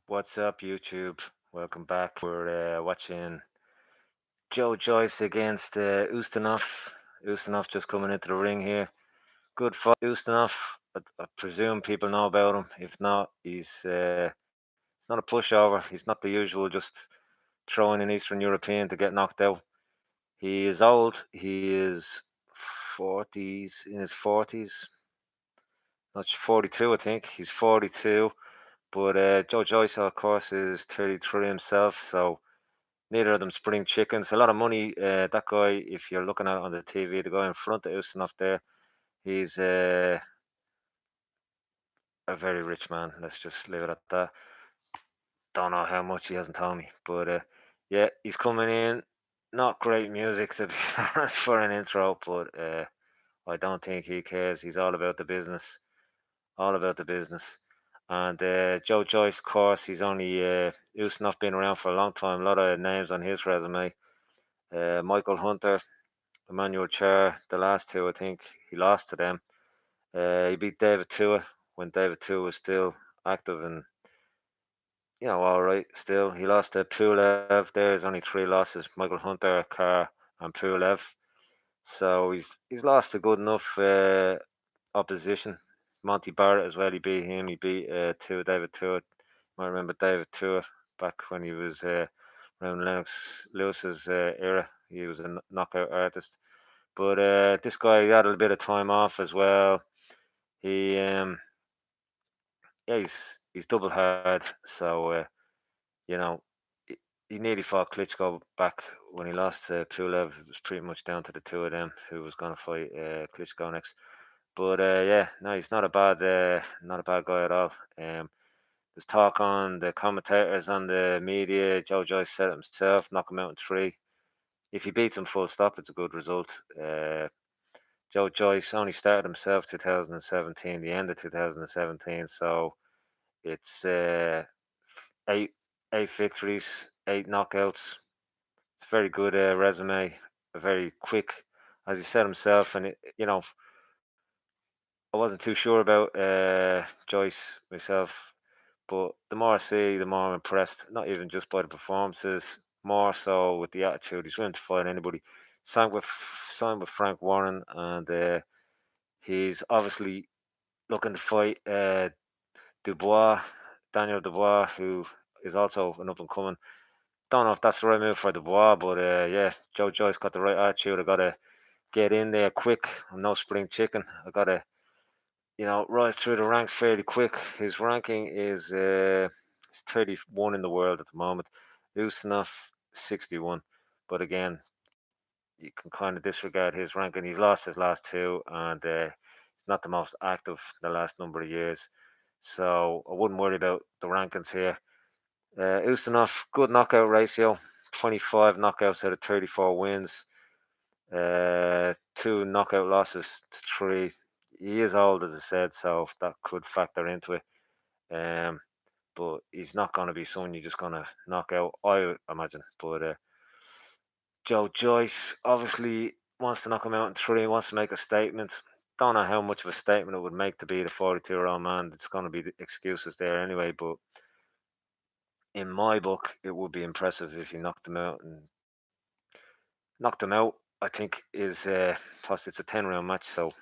What's up, YouTube? Welcome back. We're watching Joyce against Ustinov. Ustinov just coming into the ring here. Good fight, Ustinov. I presume people know about him. If not, he's not a pushover. He's not the usual just throwing an Eastern European to get knocked out. He is old. He is 40s, in his 40s. Not 42, I think. He's 42. But Joyce, of course, is 33 himself. So neither of them spring chickens. A lot of money. That guy, if you're looking at it on the TV, the guy in front of Ustinov there, he's a very rich man. Let's just leave it at that. Don't know how much he hasn't told me, but yeah, he's coming in. Not great music to be honest for an intro, but I don't think he cares. He's all about the business, all about the business. And Joyce, of course, he's only Ustinov been around for a long time. A lot of names on his resume. Michael Hunter, Emmanuel Chair, the last two, I think he lost to them. He beat David Tua when David Tua was still active and all right. Still, he lost to Pulev. There's only three losses: Michael Hunter, Carr, and Pulev. So he's lost a good enough opposition. Monty Barrett as well. He beat him. He beat David Tua. You might remember David Tua back when he was around Lennox Lewis's era. He was a knockout artist. But this guy had a bit of time off as well. He yeah, he's double hard. So you know he, he nearly fought Klitschko back when he lost to Pulev. It was pretty much down to the two of them who was going to fight Klitschko next. But yeah, no, he's not a bad guy at all. There's talk on the commentators on the media. Joyce said it himself, knock him out in three. If he beats him full stop, it's a good result. Joyce only started himself 2017, the end of 2017. So it's eight eight victories, eight knockouts. It's a very good resume, a very quick, as he said himself. And I wasn't too sure about Joyce myself, but the more I see, the more I'm impressed. Not even just by the performances, more so with the attitude. He's willing to fight anybody. Signed with signed with Frank Warren, and he's obviously looking to fight Dubois, Daniel Dubois, who is also an up and coming. Don't know if that's the right move for Dubois, but yeah, Joyce got the right attitude. I gotta get in there quick. I'm no spring chicken. I gotta, rise through the ranks fairly quick. His ranking is 31 in the world at the moment. Ustinov 61, but again, you can kind of disregard his ranking. He's lost his last two, and he's not the most active the last number of years. So I wouldn't worry about the rankings here. Ustinov, good knockout ratio, 25 knockouts out of 34 wins, two knockout losses to three. He is old, as I said, so that could factor into it. Um, but he's not going to be someone you're just going to knock out, I imagine. But Joyce obviously wants to knock him out in three, wants to make a statement. Don't know how much of a statement it would make to be the 42-year-old man. It's going to be the excuses there anyway, but in my book, it would be impressive if he knocked him out. And knocked him out, I think, is plus it's a 10 round match, so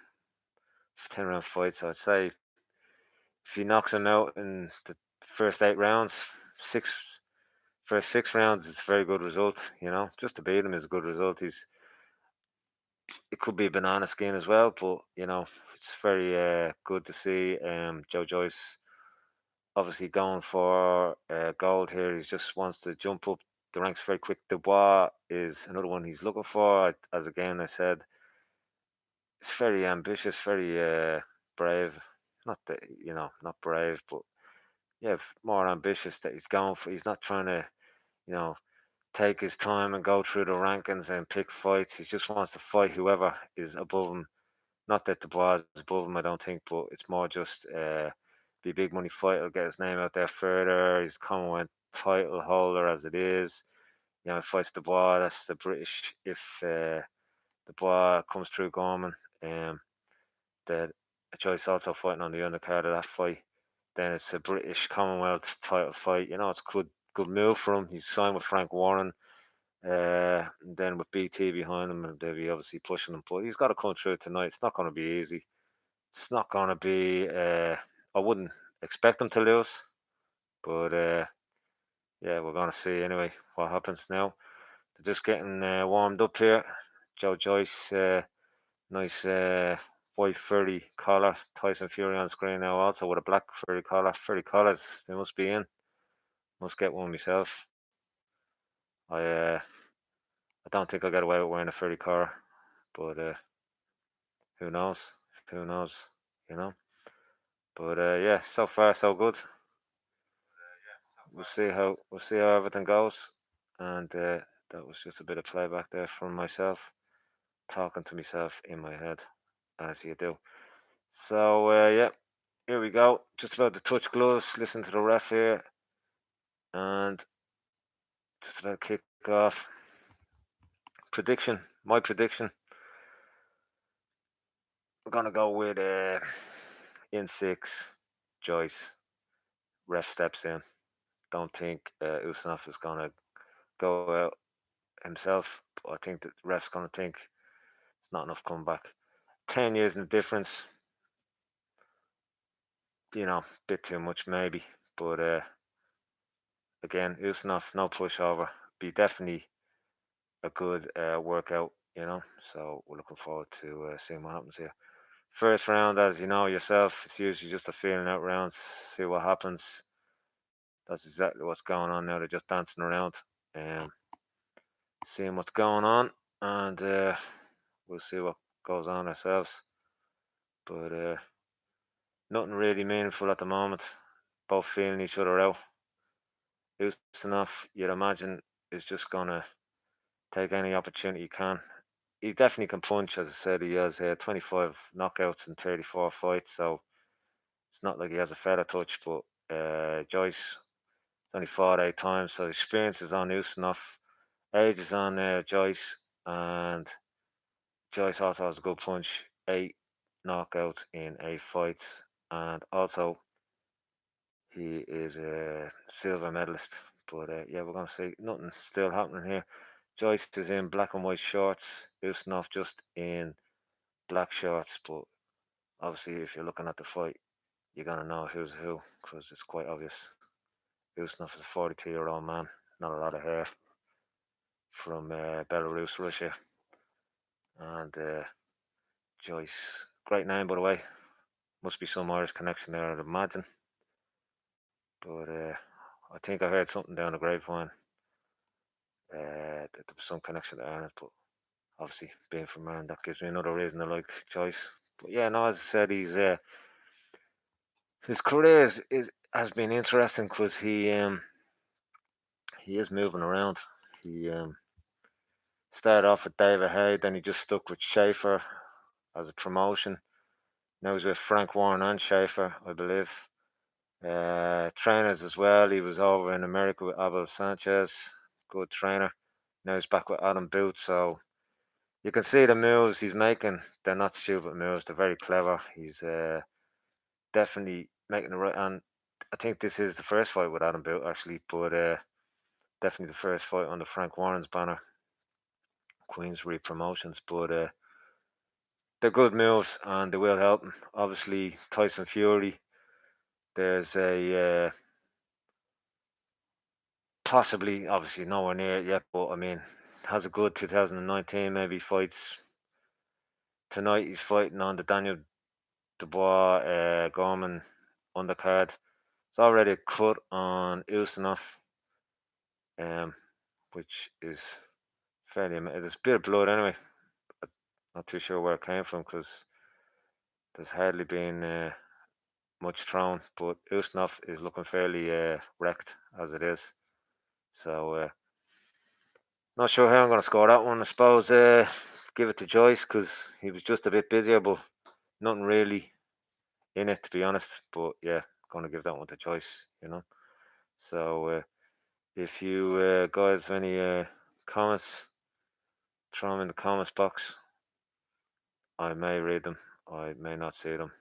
10 round fight. So I'd say if he knocks him out in the first 8 rounds, six first 6 rounds, it's a very good result. Just to beat him is a good result. It could be a banana skin as well, but it's very good to see Joyce obviously going for gold here. He just wants to jump up the ranks very quick. Dubois is another one he's looking for. As again I said, it's very ambitious, very brave. Not that not brave, but yeah, more ambitious that he's going for. He's not trying to you know take his time and go through the rankings and pick fights. He just wants to fight whoever is above him. Not that Dubois is above him, I don't think, but it's more just be a big money fighter, get his name out there further. He's Commonwealth title holder as it is. He fights Dubois. That's the British. If Dubois comes through Gorman, the Joyce also fighting on the undercard of that fight. then it's a British Commonwealth title fight. It's a good move for him. He's signed with Frank Warren. And then with BT behind him, they'll be obviously pushing him. But he's got to come through tonight. It's not going to be easy. It's not going to be. I wouldn't expect him to lose, but yeah, we're going to see anyway what happens now. They're just getting warmed up here. Joyce, nice white furry collar. Tyson Fury on screen now also with a black furry collar. Furry collars, they must be in. Must get one myself. I don't think I'll get away with wearing a furry collar, but who knows? Who knows? You know. But yeah, so far so good. We'll see how everything goes. And that was just a bit of playback there from myself, talking to myself in my head, as you do. So yeah, here we go. Just about to touch gloves. Listen to the ref here, and just about kick off. Prediction. My prediction. We're gonna go with in 6. Joyce. Ref steps in. Don't think Ustinov is gonna go out himself. But I think that the ref's gonna think it's not enough comeback. 10 years in the difference. Bit too much maybe. But again, Ustinov, no pushover. Be definitely a good workout. So we're looking forward to seeing what happens here. First round, as you know yourself, it's usually just a feeling out round. See what happens. That's exactly what's going on now. They're just dancing around, and seeing what's going on, and we'll see what goes on ourselves. But nothing really meaningful at the moment. Both feeling each other out. Ustinov, you'd imagine, is just gonna take any opportunity he can. He definitely can punch, as I said. He has 25 knockouts in 34 fights, so it's not like he has a feather touch. But Joyce only fought 8 times, so experience is on Ustinov. Age is on Joyce, and Joyce also has a good punch. 8 knockouts in 8 fights, and also he is a silver medalist. But yeah, we're gonna see nothing still happening here. Joyce is in black and white shorts. Ustinov just in black shorts. But obviously, if you're looking at the fight, you're gonna know who's who because it's quite obvious. Ustinov is a 42-year-old man, not a lot of hair, from Belarus, Russia, and Joyce, great name by the way. Must be some Irish connection there, I'd imagine. But I think I heard something down the grapevine that there was some connection to Ireland, but obviously being from Ireland, that gives me another reason to like Joyce. But yeah, no, as I said, his career has been interesting because he is moving around. He started off with David Hay, then he just stuck with Schaefer as a promotion. Now he's with Frank Warren and Schaefer, I believe. Trainers as well. He was over in America with Abel Sanchez, good trainer. Now he's back with Adam Booth, so you can see the moves he's making. They're not stupid moves. They're very clever. He's definitely making the right. And I think this is the first fight with Adam Booth actually, but definitely the first fight under Frank Warren's banner, Queensbury Promotions. But they're good moves and they will help him. Obviously, Tyson Fury. There's a possibly, obviously, nowhere near it yet, but I mean, has a good 2019. Maybe fights tonight. He's fighting on the Daniel Dubois Gorman undercard. It's already a cut on Ustinov, um, which is fairly. There's a bit of blood anyway. I'm not too sure where it came from because there's hardly been much thrown. But Ustinov is looking fairly wrecked as it is. So not sure how I'm going to score that one. I suppose give it to Joyce because he was just a bit busier, but nothing really in it to be honest. But yeah, going to give that one to Joyce. So if you guys have any comments, throw them in the comments box. I may read them. I may not see them.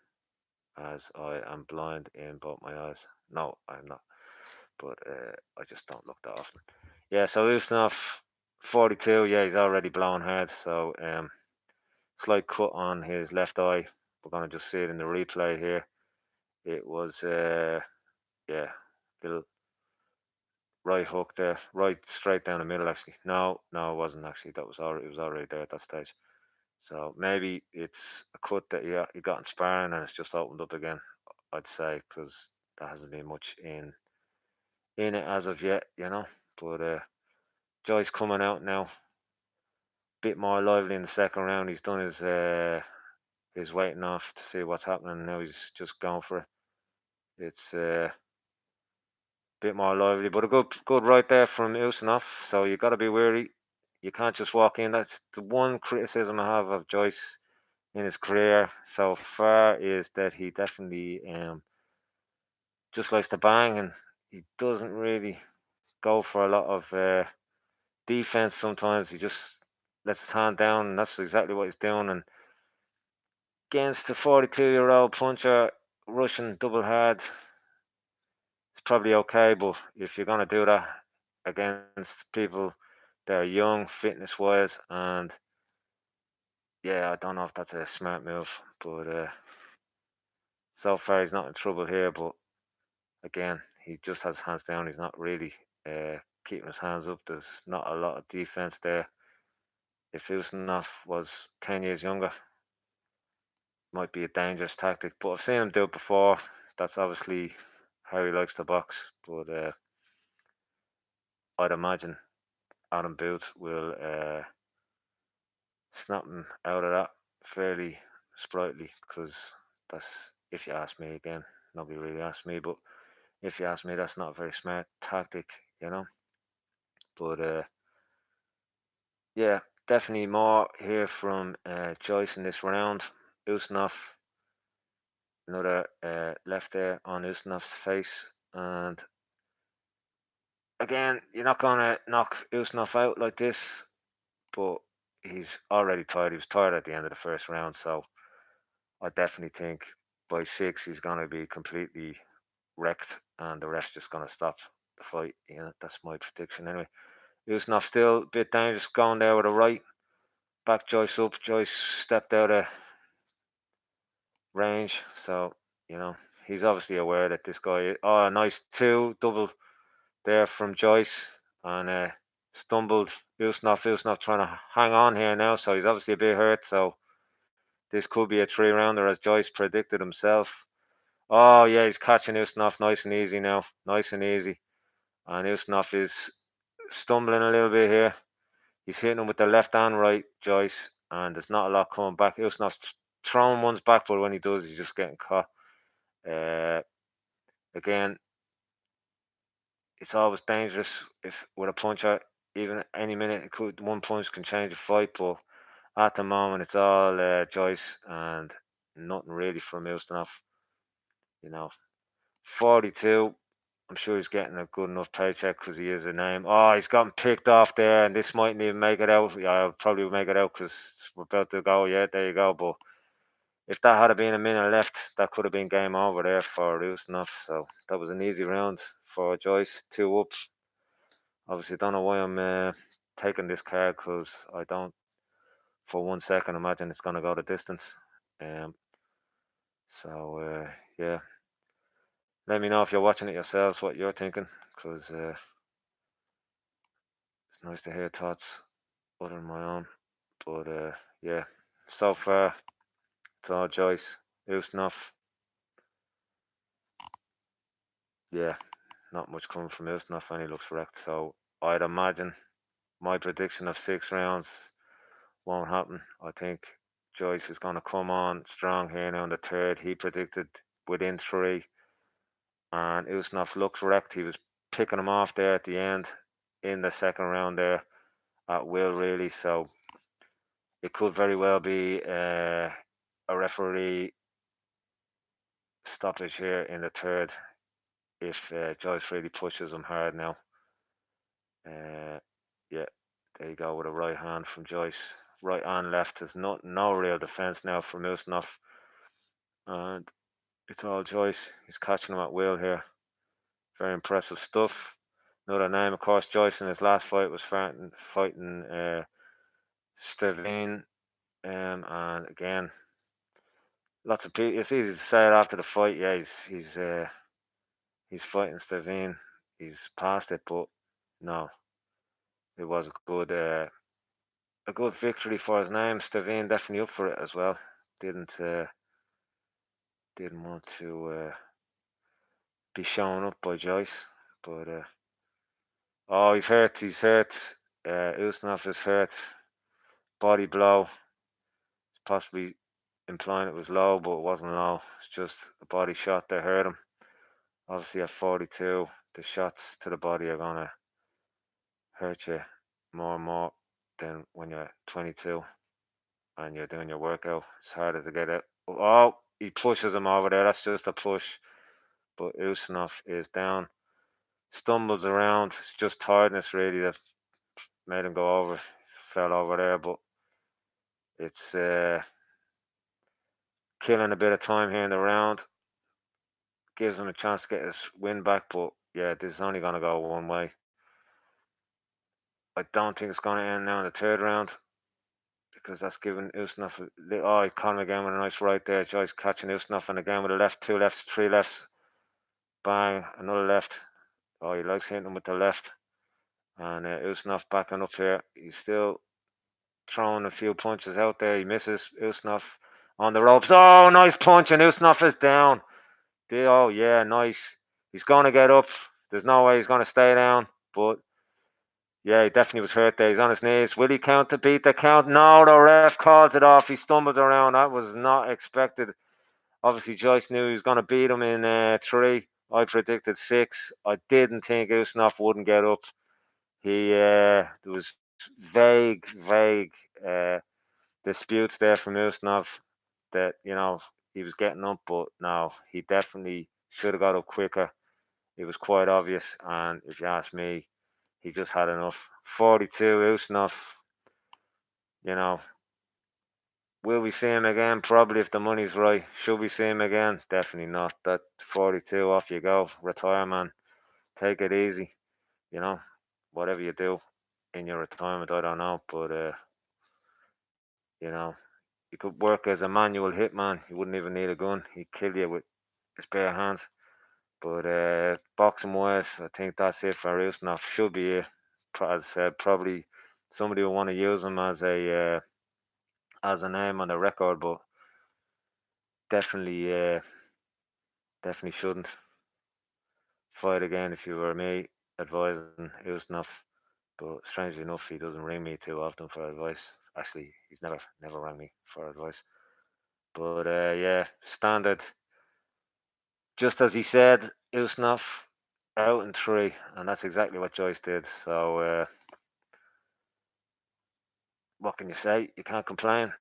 as I am blind in both my eyes. No, I'm not, but I just don't look that often. Yeah, so Ustinov, 42. Yeah, he's already blown hard. So slight cut on his left eye. We're gonna just see it in the replay here. It was yeah, little right hook there, right straight down the middle. Actually, no, it wasn't actually. That was already, it was already there at that stage. So maybe it's a cut that you got in sparring and it's just opened up again. I'd say because there hasn't been much in it as of yet, you know. But Joyce coming out now, bit more lively in the second round. He's done his waiting off to see what's happening. Now he's just going for it. It's bit more lively, but a good right there from Ustinov. So you got to be wary. You can't just walk in. That's the one criticism I have of Joyce in his career so far is that he definitely just likes to bang, and he doesn't really go for a lot of defense. Sometimes he just lets his hand down, and that's exactly what he's doing. And against the 42-year-old puncher, rushing double hard, it's probably okay. But if you're gonna do that against people that are young, fitness wise, and yeah, I don't know if that's a smart move. But so far he's not in trouble here. But again, he just has hands down. He's not really keeping his hands up. There's not a lot of defense there. If Ustinov was 10 years younger, might be a dangerous tactic. But I've seen him do it before. That's obviously how he likes to box. But I'd imagine Adam Booth will snap him out of that fairly sprightly because that's, if you ask me again, nobody really asked me, but if you ask me, that's not a very smart tactic, you know. But yeah, definitely more here from Joyce in this round. Ustinov, another left there on Ustinov's face. And again, you're not going to knock Ustinov out like this, but he's already tired. He was tired at the end of the first round. So I definitely think by six, he's going to be completely wrecked and the ref's just going to stop the fight. You know, that's my prediction anyway. Ustinov still a bit dangerous going there with a right. Back Joyce up. Joyce stepped out of range. So, you know, he's obviously aware that this guy. Oh, a nice two double there from Joyce. And stumbled Ustinov trying to hang on here now. So he's obviously a bit hurt. So this could be a three rounder as Joyce predicted himself. Oh, yeah, he's catching Ustinov nice and easy now. Nice and easy. And Ustinov is stumbling a little bit here. He's hitting him with the left and right, Joyce. And there's not a lot coming back. Ustinov's throwing ones back, but when he does, he's just getting caught. Uh, Again, it's always dangerous if with a puncher. Even any minute, it could one punch can change a fight. But at the moment, it's all Joyce and nothing really from Ustinov. You know, 42. I'm sure he's getting a good enough paycheck because he is a name. Oh, he's gotten picked off there, and this mightn't even make it out. Yeah, I'll probably make it out because we're about to go. Yeah, there you go. But if that had been a minute left, that could have been game over there for Ustinov. So that was an easy round for Joyce. Two ups. Obviously, don't know why I'm taking this card because I don't, for 1 second, imagine it's going to go the distance. Um, so yeah, let me know if you're watching it yourselves what you're thinking because it's nice to hear thoughts other than my own. But yeah, so far it's all Joyce. Ustinov, yeah, not much coming from Ustinov and he looks wrecked. So I'd imagine my prediction of 6 rounds won't happen. I think Joyce is going to come on strong here now in the third. He predicted within three, and Ustinov looks wrecked. He was picking him off there at the end in the second round there at will, really. So it could very well be a referee stoppage here in the third if Joyce really pushes him hard now. Uh, yeah, there you go with a right hand from Joyce. Right and left. There's no real defense now from Ustinov. And It's all Joyce. He's catching him at will here. Very impressive stuff. Another name, of course, Joyce in his last fight was fighting Stevine. And again, lots of people. It's easy to say it after the fight. Yeah, he's fighting Stevine. He's past it, but no, it was a good victory for his name. Stevine definitely up for it as well. Didn't uh, didn't want to be shown up by Joyce, but oh, he's hurt. He's hurt. Ustinov is hurt. Body blow. Possibly implying it was low, but it wasn't low. It's just a body shot that hurt him. Obviously, at 42, the shots to the body are gonna hurt you more and more than when you're 22 and you're doing your workout. It's harder to get it. Oh, he pushes him over there. That's just a push. But Ustinov is down. Stumbles around. It's just tiredness really that made him go over. Fell over there, but it's killing a bit of time here in the round. Gives him a chance to get his win back, but yeah, this is only going to go one way. I don't think it's going to end now in the third round because that's giving Ustinov oh, he caught him again with a nice right there. Joyce catching Ustinov and again with a left, two lefts, three lefts. Bang, another left. Oh, he likes hitting him with the left. And Ustinov backing up here. He's still throwing a few punches out there. He misses Ustinov on the ropes. Oh, nice punch, and Ustinov is down. Oh, yeah, nice. He's going to get up. There's no way he's going to stay down. But, yeah, he definitely was hurt there. He's on his knees. Will he count to beat the count? No, the ref calls it off. He stumbles around. That was not expected. Obviously, Joyce knew he was going to beat him in 3. I predicted 6. I didn't think Ustinov wouldn't get up. There was vague uh, disputes there from Ustinov that, he was getting up, but no, he definitely should have got up quicker. It was quite obvious, and if you ask me, he just had enough. 42, Ustinov, you know, will we see him again? Probably if the money's right. Should we see him again? Definitely not. That 42, off you go. Retire, man. Take it easy, you know, whatever you do in your retirement, I don't know, but, you know, you could work as a manual hitman. You wouldn't even need a gun. He'd kill you with his bare hands. But boxing wise, I think that's it for Ustinov. Should be it. As I said, probably somebody will want to use him as a name on the record, but definitely definitely shouldn't fight again if you were me advising Ustinov. But strangely enough, he doesn't ring me too often for advice. Actually, he's never rang me for advice. But yeah, standard. Just as he said, Ustinov out in 3, and that's exactly what Joyce did. So what can you say? You can't complain.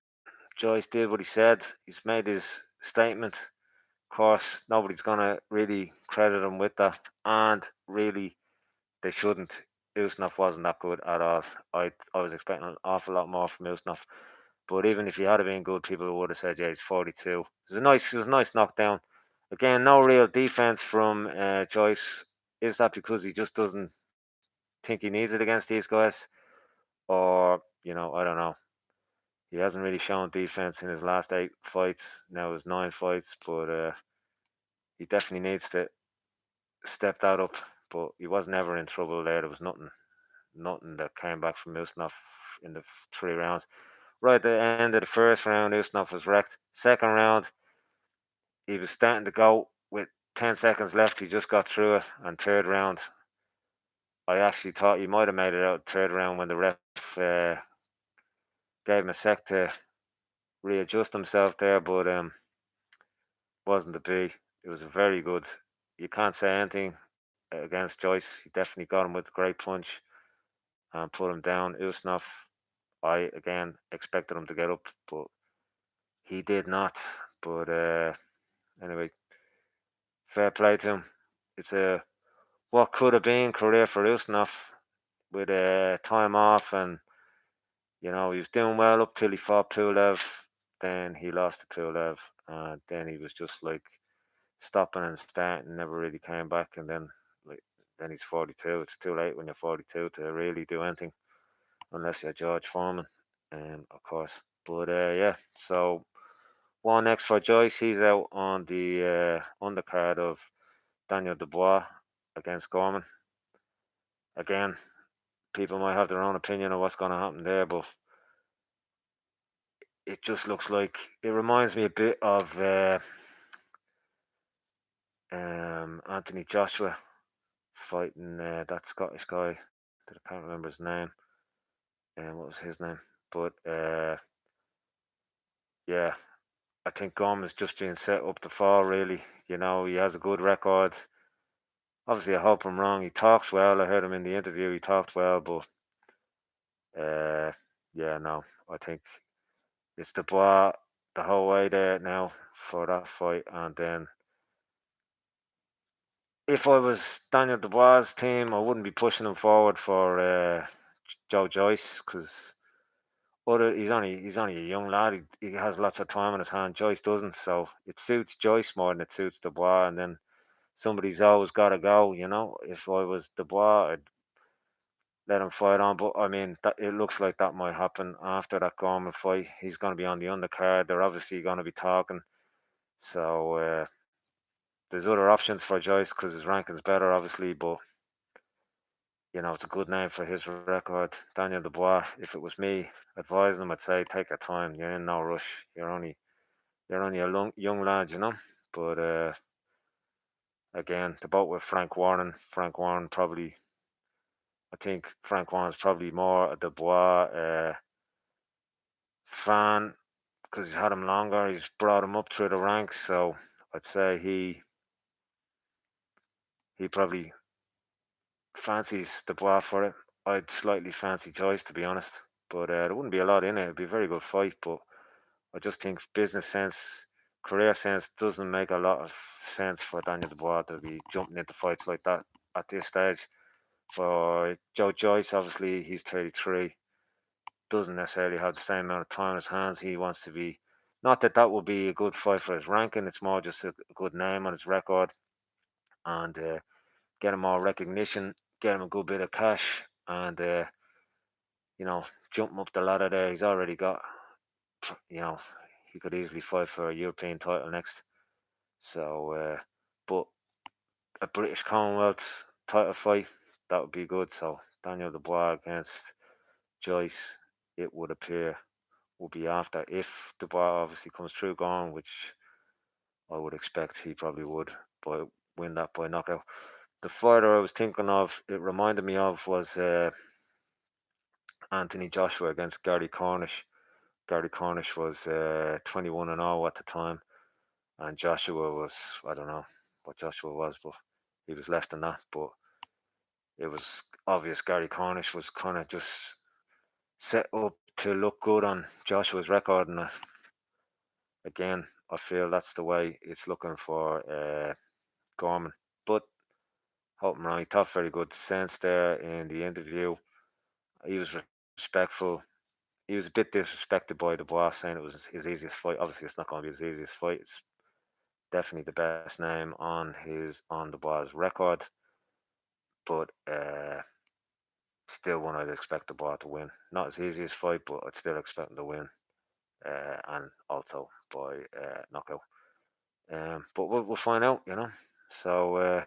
Joyce did what he said. He's made his statement. Of course, nobody's gonna really credit him with that, and really, they shouldn't. Ustinov wasn't that good at all. I was expecting an awful lot more from Ustinov. But even if he had been good, people would have said, "Yeah, he's 42." It was a nice knockdown. Again, no real defense from Joyce. Is that because he just doesn't think he needs it against these guys, or I don't know. He hasn't really shown defense in his last 8 fights. Now it's 9 fights, but he definitely needs to step that up. But he was never in trouble there. There was nothing that came back from Ustinov in the 3 rounds. Right at the end of the first round, Ustinov was wrecked. Second round, he was starting to go with 10 seconds left. He just got through it. And third round, I actually thought he might have made it out third round when the ref gave him a sec to readjust himself there, but wasn't to be. It was a very good. You can't say anything against Joyce. He definitely got him with a great punch and put him down. Ustinov, I again expected him to get up, but he did not. But anyway, fair play to him. It's a what could have been career for Ustinov with time off, and he was doing well up till he fought Pulev. Then he lost to Pulev, and then he was just like stopping and starting, never really came back, and like then he's 42. It's too late when you're 42 to really do anything unless you're George Foreman, of course. But yeah, so one next for Joyce. He's out on the undercard of Daniel Dubois against Gorman. Again, people might have their own opinion of what's going to happen there, but it just looks like it reminds me a bit of Anthony Joshua fighting that Scottish guy that I can't remember his name. And what was his name? But yeah, I think Gorman's just being set up to fall. Really, he has a good record. Obviously, I hope I'm wrong. He talks well. I heard him in the interview. He talked well, but uh, yeah, no, I think it's Dubois the whole way there now for that fight. And then if I was Daniel Dubois' team, I wouldn't be pushing him forward for Joe Joyce because he's only a young lad. He has lots of time on his hand. Joyce doesn't, so it suits Joyce more than it suits Dubois. And then somebody's always got to go. If I was Dubois, I'd let him fight on. But I mean, it looks like that might happen after that Gorman fight. He's going to be on the undercard. They're obviously going to be talking. So there's other options for Joyce because his ranking's better, obviously. But it's a good name for his record. Daniel Dubois. If it was me advising him, I'd say take your time. You're in no rush. You're only a young lad, But again, the boat with Frank Warren. Frank Warren probably. I think Frank Warren's probably more a Dubois fan because he's had him longer. He's brought him up through the ranks, so I'd say he probably fancies Dubois for it. I'd slightly fancy Joyce to be honest, but there wouldn't be a lot in it. It'd be a very good fight, but I just think business sense, career sense doesn't make a lot of sense for Daniel Dubois to be jumping into fights like that at this stage. For Joe Joyce, obviously he's 33, doesn't necessarily have the same amount of time in his hands. He wants to be, not that that would be a good fight for his ranking. It's more just a good name on his record and get him more recognition, get him a good bit of cash, and you know jump him up the ladder. There, he's already got, you know, he could easily fight for a European title next. So, but a British Commonwealth title fight that would be good. So Daniel Dubois against Joyce, it would appear will be after if Dubois obviously comes through gone, which I would expect he probably would win that by knockout. The fighter I was thinking of, it reminded me of was Anthony Joshua against Gary Cornish. Gary Cornish was 21 and 0 at the time, and Joshua was, I don't know what Joshua was, but he was less than that. But it was obvious Gary Cornish was kind of just set up to look good on Joshua's record, and again, I feel that's the way it's looking for Gorman. But hope I'm wrong. He talked very good sense there in the interview. He was respectful. He was a bit disrespected by Dubois, saying it was his easiest fight. Obviously, it's not going to be his easiest fight. It's definitely the best name on Dubois' record, but still one I'd expect Dubois to win. Not his easiest fight, but I'd still expect him to win, and also by knockout. But we'll find out. So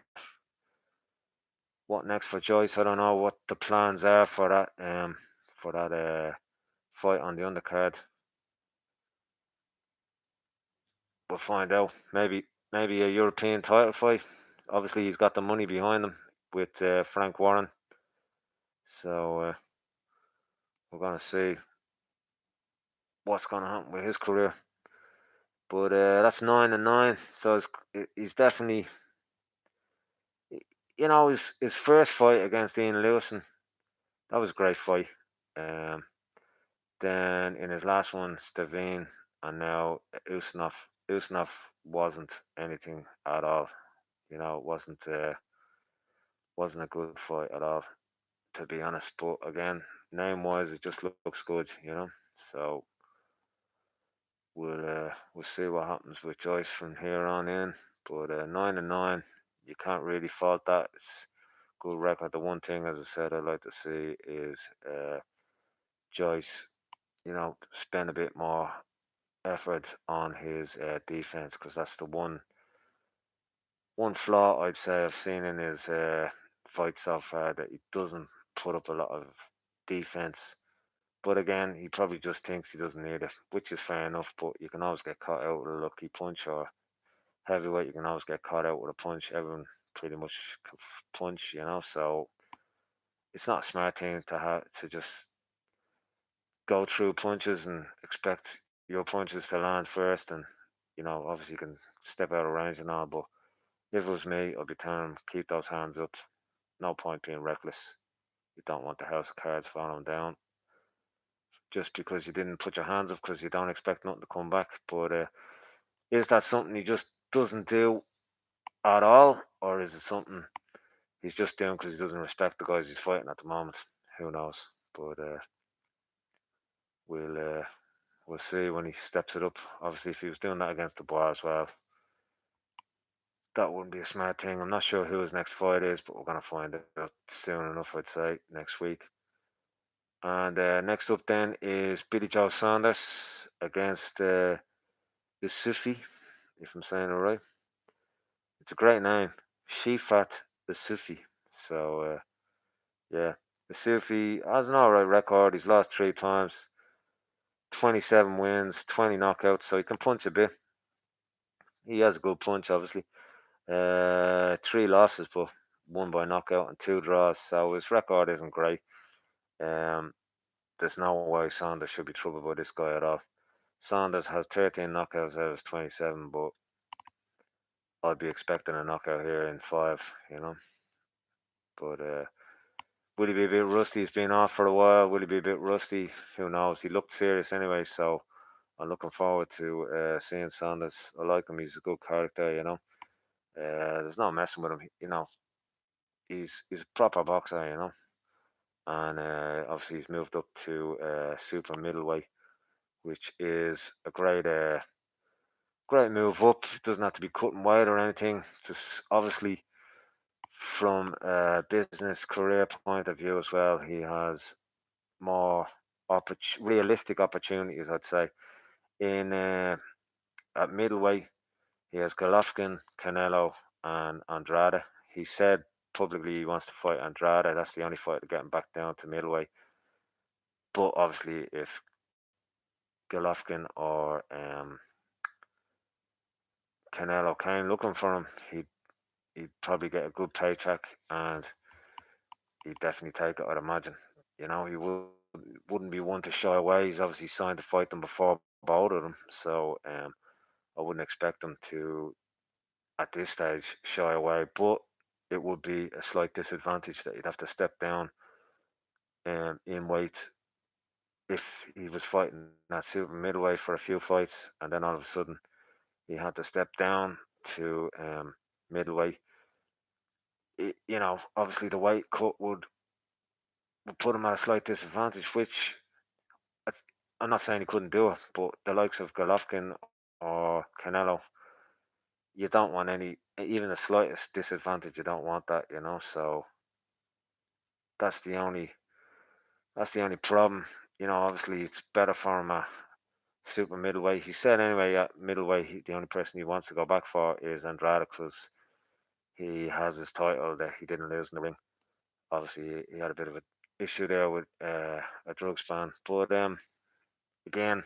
what next for Joyce? I don't know what the plans are for that fight on the undercard. We'll find out. Maybe a European title fight. Obviously, he's got the money behind him with Frank Warren. So we're gonna see what's gonna happen with his career. But that's 9-9. So he's definitely, his first fight against Ian Lewison. That was a great fight. Um, then in his last one, Stavine, and now Ustinov. Ustinov wasn't anything at all. It wasn't a good fight at all, to be honest. But again, name wise, it just looks good. So we'll see what happens with Joyce from here on in. But 9-9, you can't really fault that. It's good record. The one thing, as I said, I'd like to see is Joyce, spend a bit more effort on his defense, because that's the one flaw I'd say I've seen in his fight so far, that he doesn't put up a lot of defense. But again, he probably just thinks he doesn't need it, which is fair enough. But you can always get caught out with a lucky punch, or heavyweight, you can always get caught out with a punch. Everyone pretty much can punch, So it's not a smart thing to have to just go through punches and expect your punches to land first, and obviously you can step out of range and all. But if it was me, I'd be telling him, keep those hands up. No point being reckless. You don't want the house of cards falling down just because you didn't put your hands up, because you don't expect nothing to come back. But is that something he just doesn't do at all, or is it something he's just doing because he doesn't respect the guys he's fighting at the moment? Who knows? But we'll uh, we'll see when he steps it up. Obviously, if he was doing that against the bar as well, that wouldn't be a smart thing. I'm not sure who his next fight is, but we're gonna find out soon enough. I'd say next week. And next up then is Billy Joe Saunders against Isufi, if I'm saying it right. It's a great name, Shifat Isufi. So yeah, Isufi has an alright record. He's lost 3 times, 27 wins, 20 knockouts. So he can punch a bit. He has a good punch, obviously. 3 losses, but one by knockout and 2 draws. So his record isn't great. Um, there's no way Saunders should be troubled by this guy at all. Saunders has 13 knockouts out of his 27, but I'd be expecting a knockout here in 5. But will he be a bit rusty? He's been off for a while. Will he be a bit rusty? Who knows? He looked serious anyway, so I'm looking forward to seeing Saunders. I like him. He's a good character. There's no messing with him. He's a proper boxer. And obviously he's moved up to super middleweight, which is a great move up. Doesn't have to be cutting weight or anything. Just obviously from a business career point of view as well, he has more realistic opportunities, I'd say. In at middleweight, he has Golovkin, Canelo, and Andrade. He said publicly he wants to fight Andrade. That's the only fight to get him back down to middleweight. But obviously, if Golovkin or Canelo came looking for him, he'd probably get a good paycheck, and he'd definitely take it, I'd imagine. He wouldn't be one to shy away. He's obviously signed to fight them before both of them, so I wouldn't expect him to, at this stage, shy away. But it would be a slight disadvantage that he'd have to step down in weight if he was fighting that super middleweight for a few fights, and then all of a sudden he had to step down to middleweight. Obviously the weight cut would put him at a slight disadvantage, which I'm not saying he couldn't do it, but the likes of Golovkin or Canelo, you don't want even the slightest disadvantage. You don't want that. So that's the only that's the only problem. Obviously it's better for him at super middleweight. He said anyway at middleweight, the only person he wants to go back for is Andrade, because he has his title that he didn't lose in the ring. Obviously he had a bit of an issue there with a drugs ban, but again,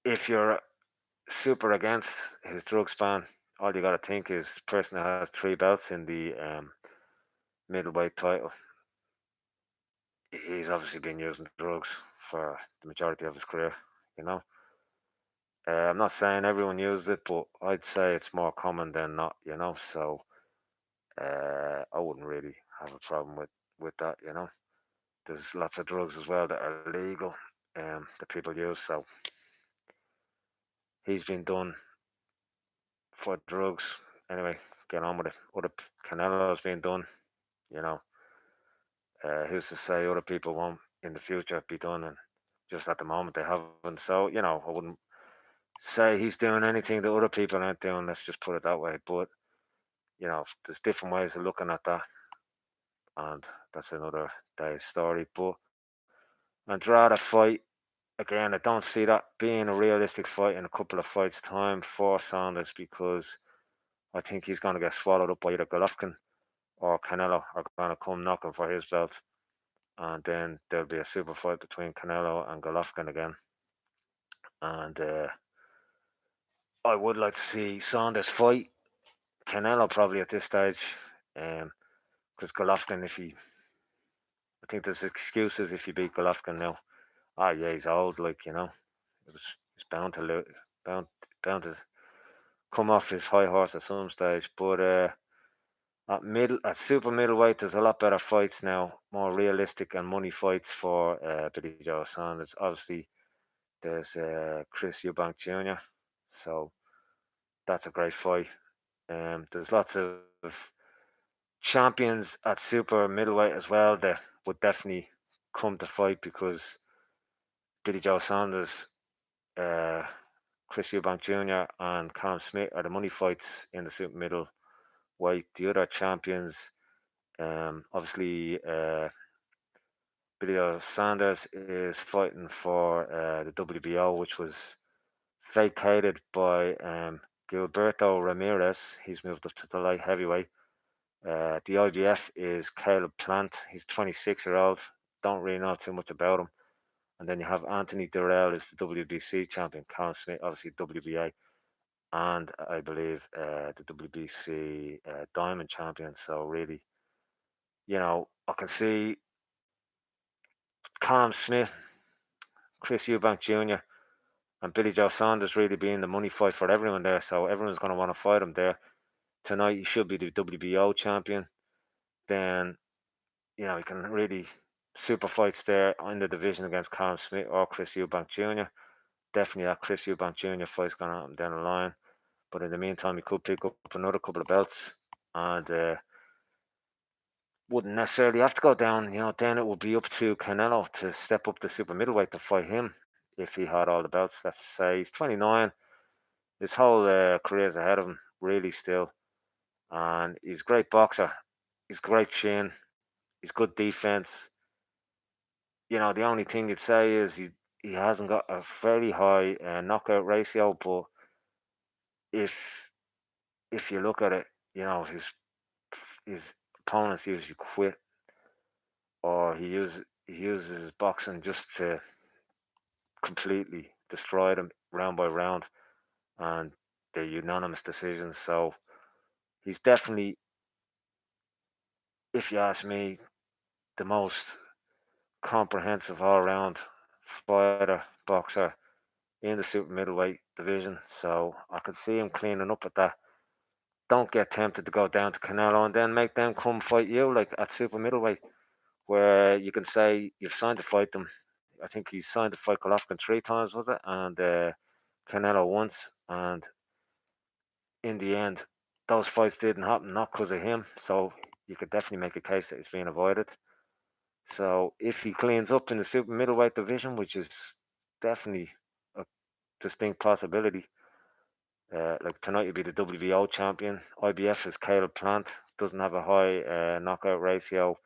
if you're super against his drugs ban, all you got to think is the person that has 3 belts in the middleweight title, he's obviously been using drugs for the majority of his career. You know, I'm not saying everyone uses it, but I'd say it's more common than not. So I wouldn't really have a problem with that. There's lots of drugs as well that are legal, that people use. So he's been done for drugs. Anyway, get on with it. Other Canelo's been done. You know, who's to say other people won't in the future be done? And just at the moment they haven't. So I wouldn't say he's doing anything that other people aren't doing. Let's just put it that way. But there's different ways of looking at that, and that's another day's story. But Andrade fight again. I don't see that being a realistic fight in a couple of fights' time for Saunders because I think he's going to get swallowed up by either Golovkin or Canelo are going to come knocking for his belt, and then there'll be a super fight between Canelo and Golovkin again. And I would like to see Saunders fight Canelo probably at this stage, because Golovkin, I think there's excuses if you beat Golovkin now. Ah, yeah, he's old, it was he's bound to bound bound to come off his high horse at some stage. But at super middleweight, there's a lot better fights now, more realistic and money fights for Billy Joe Saunders. Obviously, there's Chris Eubank Jr., so that's a great fight. There's lots of champions at super middleweight as well that would definitely come to fight because Billy Joe Saunders, uh, Chris Eubank Jr., and Callum Smith are the money fights in the super middleweight. The other champions, obviously, Billy Joe Saunders is fighting for the WBO, which was vacated by Gilberto Ramirez. He's moved up to the light heavyweight. The IBF is Caleb Plant. He's 26-year-old. Don't really know too much about him. And then you have Anthony Durrell is the WBC champion. Callum Smith, obviously WBA, and I believe the WBC Diamond champion. So really, I can see Callum Smith, Chris Eubank Jr., and Billy Joe Saunders really being the money fight for everyone there. So everyone's going to want to fight him there. Tonight he should be the WBO champion. Then he can really super fights there in the division against Callum Smith or Chris Eubank Jr. Definitely that Chris Eubank Jr. fight's going to happen down the line. But in the meantime, he could pick up another couple of belts and wouldn't necessarily have to go down. Then it would be up to Canelo to step up to super middleweight to fight him if he had all the belts. Let's say he's 29. His whole career's ahead of him, really, still. And he's a great boxer. He's great chin. He's good defense. The only thing you'd say is he hasn't got a very high knockout ratio, but if if you look at it, his opponents usually quit or he uses his boxing just to completely destroy them round by round, and they're unanimous decisions. So he's definitely, if you ask me, the most comprehensive all round fighter boxer in the super middleweight division. So I could see him cleaning up at that. Don't get tempted to go down to Canelo and then make them come fight you like at super middleweight, where you can say you've signed to fight them. I think he signed to fight Golovkin 3 times, was it? And Canelo once. And in the end, those fights didn't happen, not because of him. So you could definitely make a case that it's being avoided. So if he cleans up in the super middleweight division, which is definitely a distinct possibility, like tonight he'll be the WBO champion. IBF is Caleb Plant, doesn't have a high knockout ratio.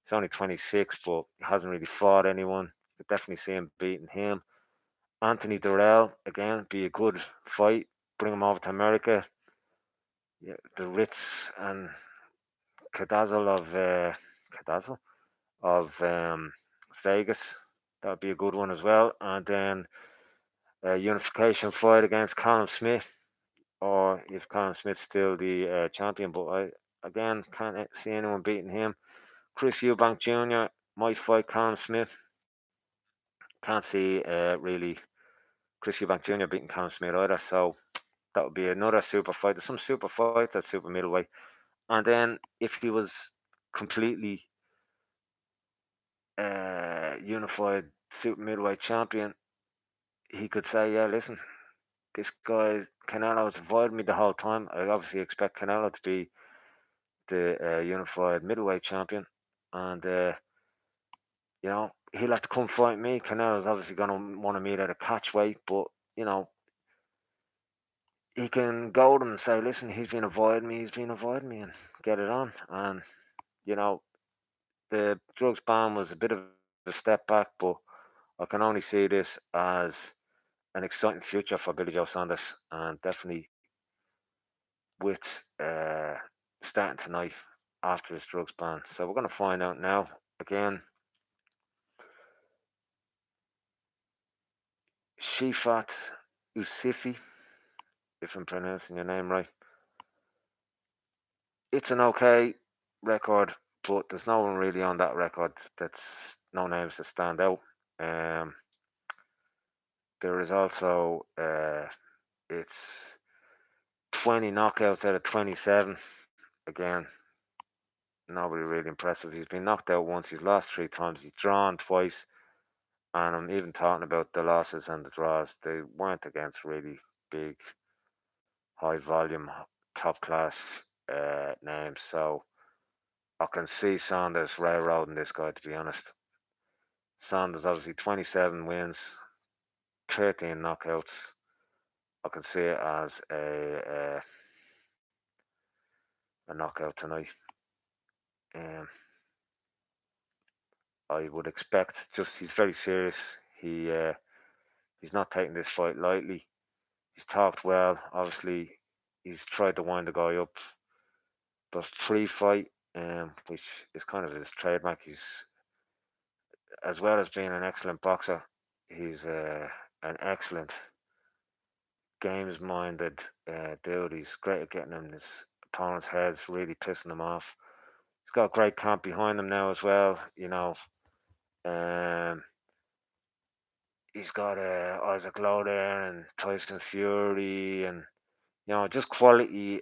He's only 26, but he hasn't really fought anyone. You could definitely see him beating him. Anthony Durrell, again, be a good fight. Bring him over to America. Yeah, the Ritz and Cadazzle of Vegas. That would be a good one as well. And then a unification fight against Callum Smith, or if Callum Smith's still the champion. But I, again, can't see anyone beating him. Chris Eubank Jr. might fight Callum Smith. Can't see really Chris Eubank Jr. beating Callum Smith either. So that would be another super fight. There's some super fights at super middleweight. And then if he was completely unified super middleweight champion, he could say, yeah, listen, this guy Canelo's avoided me the whole time. I obviously expect Canelo to be the unified middleweight champion, and he'll have to come fight me. Canelo's obviously going to want to meet at a catch weight, but you know he can go to them and say, listen, he's been avoiding me, and get it on. And, you know, the drugs ban was a bit of a step back, but I can only see this as an exciting future for Billy Joe Saunders, and definitely with starting tonight after his drugs ban. So we're going to find out now. Again, Shifat Usifi, if I'm pronouncing your name right. It's an okay record, but there's no one really on that record that's no names that stand out. Um, there is also it's 20 knockouts out of 27. Again, nobody really impressive. He's been knocked out once. He's lost three times. He's drawn twice. And I'm even talking about the losses and the draws. They weren't against really big, high volume, top class names. So I can see Saunders railroading this guy, to be honest. Saunders obviously 27 wins, 13 knockouts. I can see it as a knockout tonight. Um, I would expect just he's very serious. He's not taking this fight lightly. He's talked well. Obviously, he's tried to wind the guy up, but free fight, which is kind of his trademark. He's as well as being an excellent boxer, he's an excellent games-minded dude. He's great at getting in his opponent's heads, really pissing them off. He's got a great camp behind him now as well. Um, he's got Isaac Lowe there and Tyson Fury, and just quality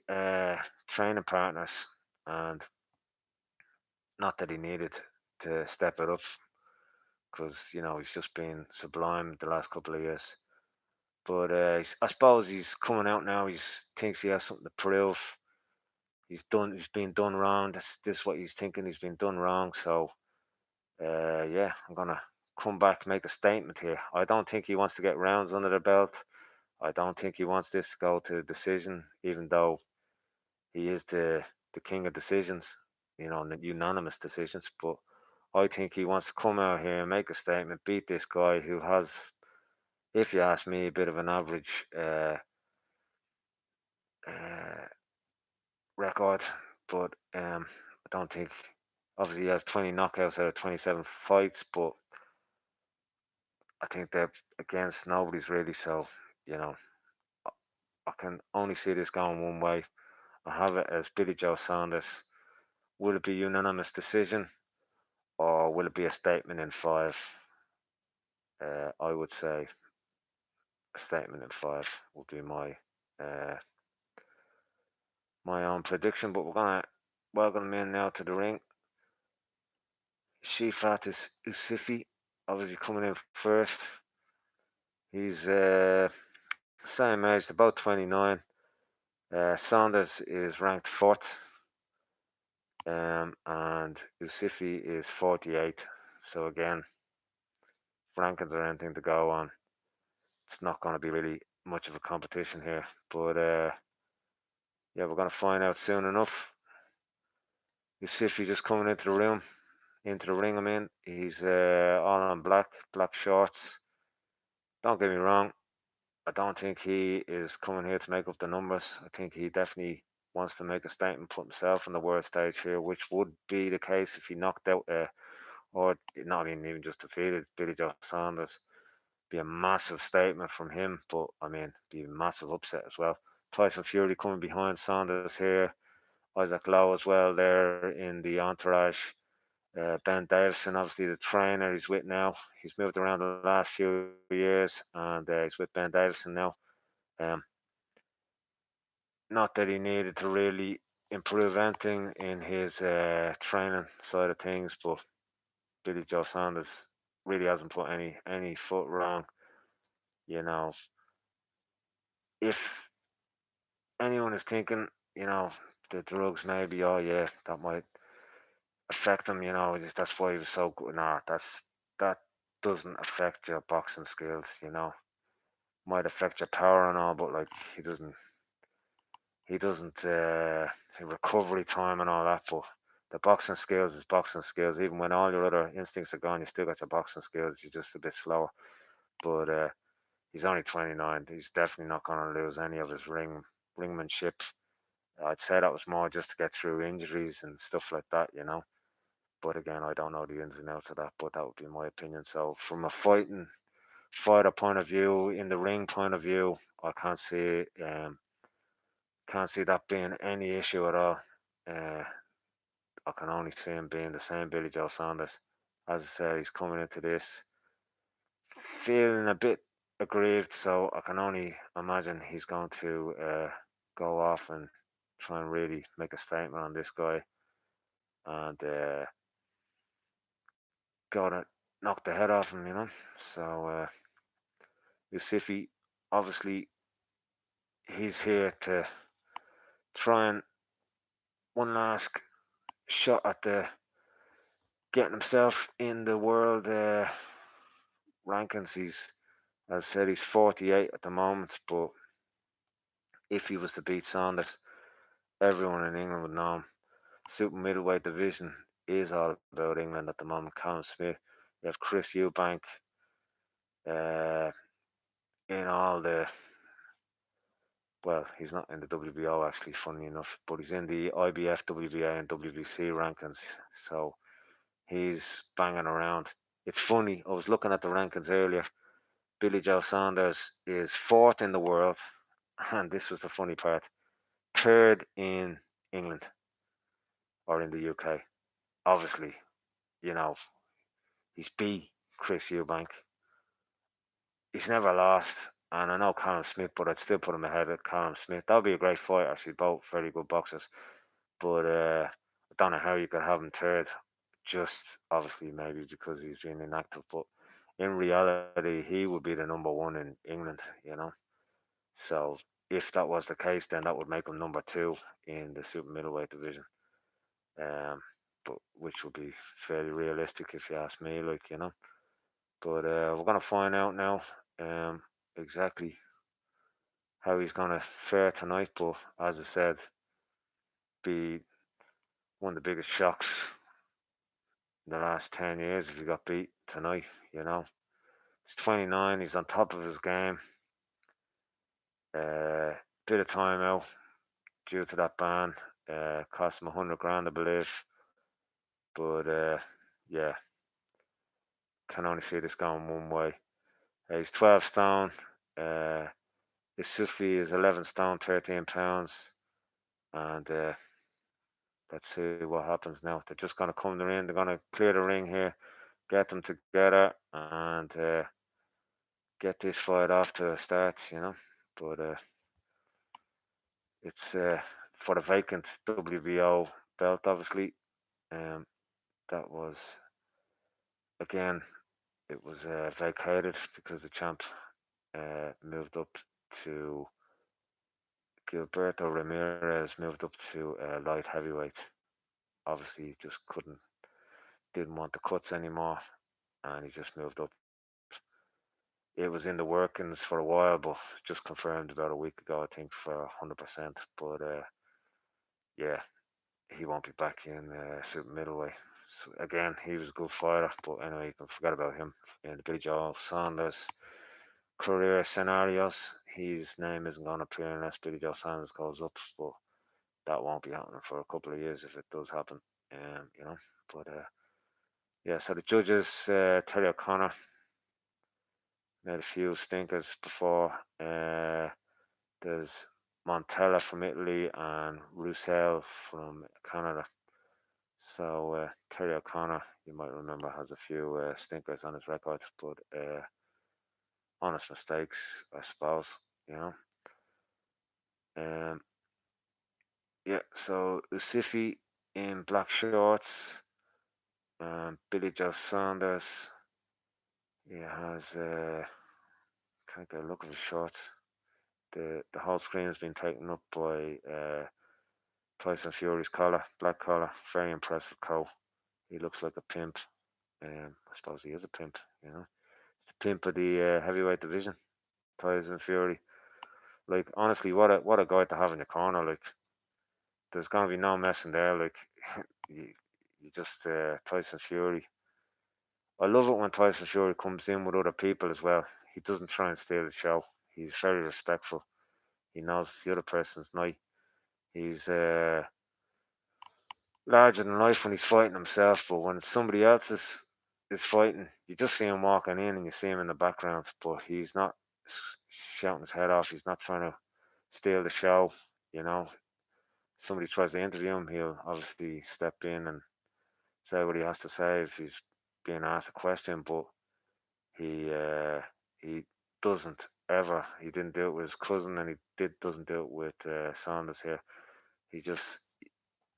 training partners. And not that he needed to step it up, because he's just been sublime the last couple of years. But I suppose he's coming out now. He thinks he has something to prove. He's been done wrong. This is what he's thinking. He's been done wrong. So yeah, I'm gonna come back, make a statement here. I don't think he wants to get rounds under the belt. I don't think he wants this to go to decision, even though he is the king of decisions, the unanimous decisions. But I think he wants to come out here and make a statement, beat this guy who has, if you ask me, a bit of an average uh, record. But I don't think, obviously, he has 20 knockouts out of 27 fights, but I think they're against nobody's really. So, you know, I I can only see this going one way. I have it as Billy Joe Saunders. Will it be unanimous decision, or will it be a statement in five? I would say a statement in five would be uh, my own prediction. But we're gonna welcome him in now to the ring. Shifat is Usifi, obviously coming in first. He's same age, about 29. Saunders is ranked fourth, and Usifi is 48. So again, rankings are anything to go on. It's not going to be really much of a competition here, but yeah, we're going to find out soon enough. Usifi just coming into the ring. I mean, he's all on black shorts. Don't get me wrong. I don't think he is coming here to make up the numbers. I think he definitely wants to make a statement, put himself on the world stage here, which would be the case if he knocked out, or not even just defeated Billy Joe Saunders. Be a massive statement from him, but I mean, be a massive upset as well. Tyson Fury coming behind Saunders here. Isaac Lowe as well there in the entourage. Ben Davison, obviously the trainer he's with now. He's moved around the last few years, and he's with Ben Davison now. Um, Not that he needed to really improve anything in his training side of things, but Billy Joe Saunders really hasn't put any foot wrong. You know, if anyone is thinking, the drugs maybe, oh yeah, that might affect him. That's why he was so good. Nah, that doesn't affect your boxing skills. Might affect your power and all, but like he doesn't. he doesn't recovery time and all that, but the boxing skills is boxing skills. Even when all your other instincts are gone, you still got your boxing skills. You're just a bit slower. But he's only 29. He's definitely not going to lose any of his ringmanship. I'd say that was more just to get through injuries and stuff like that, you know. But again, I don't know the ins and outs of that. But that would be my opinion. So from a fighter point of view, in the ring point of view, I can't see that being any issue at all. Uh, I can only see him being the same Billy Joe Saunders. As I said, he's coming into this feeling a bit aggrieved, so I can only imagine he's going to go off and try and really make a statement on this guy and go to knock the head off him, you know. So Isufi, obviously, he's here to try and one last shot at the getting himself in the world rankings. As I said, he's 48 at the moment, but if he was to beat Saunders, everyone in England would know him. Super middleweight division is all about England at the moment. Callum Smith, you have Chris Eubank, uh, in all the well, he's not in the WBO actually, funny enough, but he's in the IBF, WBA, and WBC rankings. So he's banging around. It's funny. I was looking at the rankings earlier. Billy Joe Saunders is fourth in the world, and this was the funny part. Third in England or in the UK. Obviously, you know, he's beat Chris Eubank. He's never lost. And I know Callum Smith, but I'd still put him ahead of Callum Smith. That would be a great fight, actually. Both very good boxers. But I don't know how you could have him third. Just obviously maybe because he's been inactive. But in reality, he would be the number one in England, you know. So if that was the case, then that would make him number two in the super middleweight division. Um, but which would be fairly realistic if you ask me, like, you know. But we're gonna find out now exactly how he's gonna fare tonight. But as I said, be one of the biggest shocks in the last 10 years if he got beat tonight. You know, he's 29. He's on top of his game. Uh, Bit of time out due to that ban. Cost him 100 grand, I believe. But yeah, can only see this going one way. He's 12 stone. Uh, Isufi is 11 stone, 13 pounds. And let's see what happens now. They're just going to come in. They're going to clear the ring here, get them together, and get this fight off to a start, you know. But it's for the vacant WBO belt, obviously. Um, that was, again, it was vacated because the champ moved up to Gilberto Ramirez moved up to light heavyweight. Obviously, he just didn't want the cuts anymore, and he just moved up. It was in the workings for a while, but just confirmed about a week ago, I think, for 100%. But yeah, he won't be back in super middleweight. So again, he was a good fighter, but anyway, you can forget about him. In the Billy Joe Saunders career scenarios, his name isn't going to appear unless Billy Joe Saunders goes up, but that won't be happening for a couple of years if it does happen, you know. But yeah, so the judges, Terry O'Connor, made a few stinkers before. There's Montella from Italy and Roussel from Canada. So Terry O'Connor, you might remember, has a few stinkers on his record, but honest mistakes, I suppose. You know. Um, yeah. So Usifi in black shorts. Billy Joe Saunders. He has. Can't get a look at his shorts. The whole screen has been taken up by Tyson Fury's collar, black collar, very impressive coat. He looks like a pimp. I suppose he is a pimp, you know. It's the pimp of the heavyweight division, Tyson Fury. Like honestly, what a guy to have in your corner. Like there's gonna be no messing there. Like you, you just Tyson Fury. I love it when Tyson Fury comes in with other people as well. He doesn't try and steal the show. He's very respectful. He knows the other person's night. He's larger than life when he's fighting himself, but when somebody else is fighting, you just see him walking in and you see him in the background, but he's not shouting his head off. He's not trying to steal the show. You know, somebody tries to interview him, he'll obviously step in and say what he has to say if he's being asked a question, but he he doesn't ever. He didn't do it with his cousin, and he doesn't do it with Saunders here. He just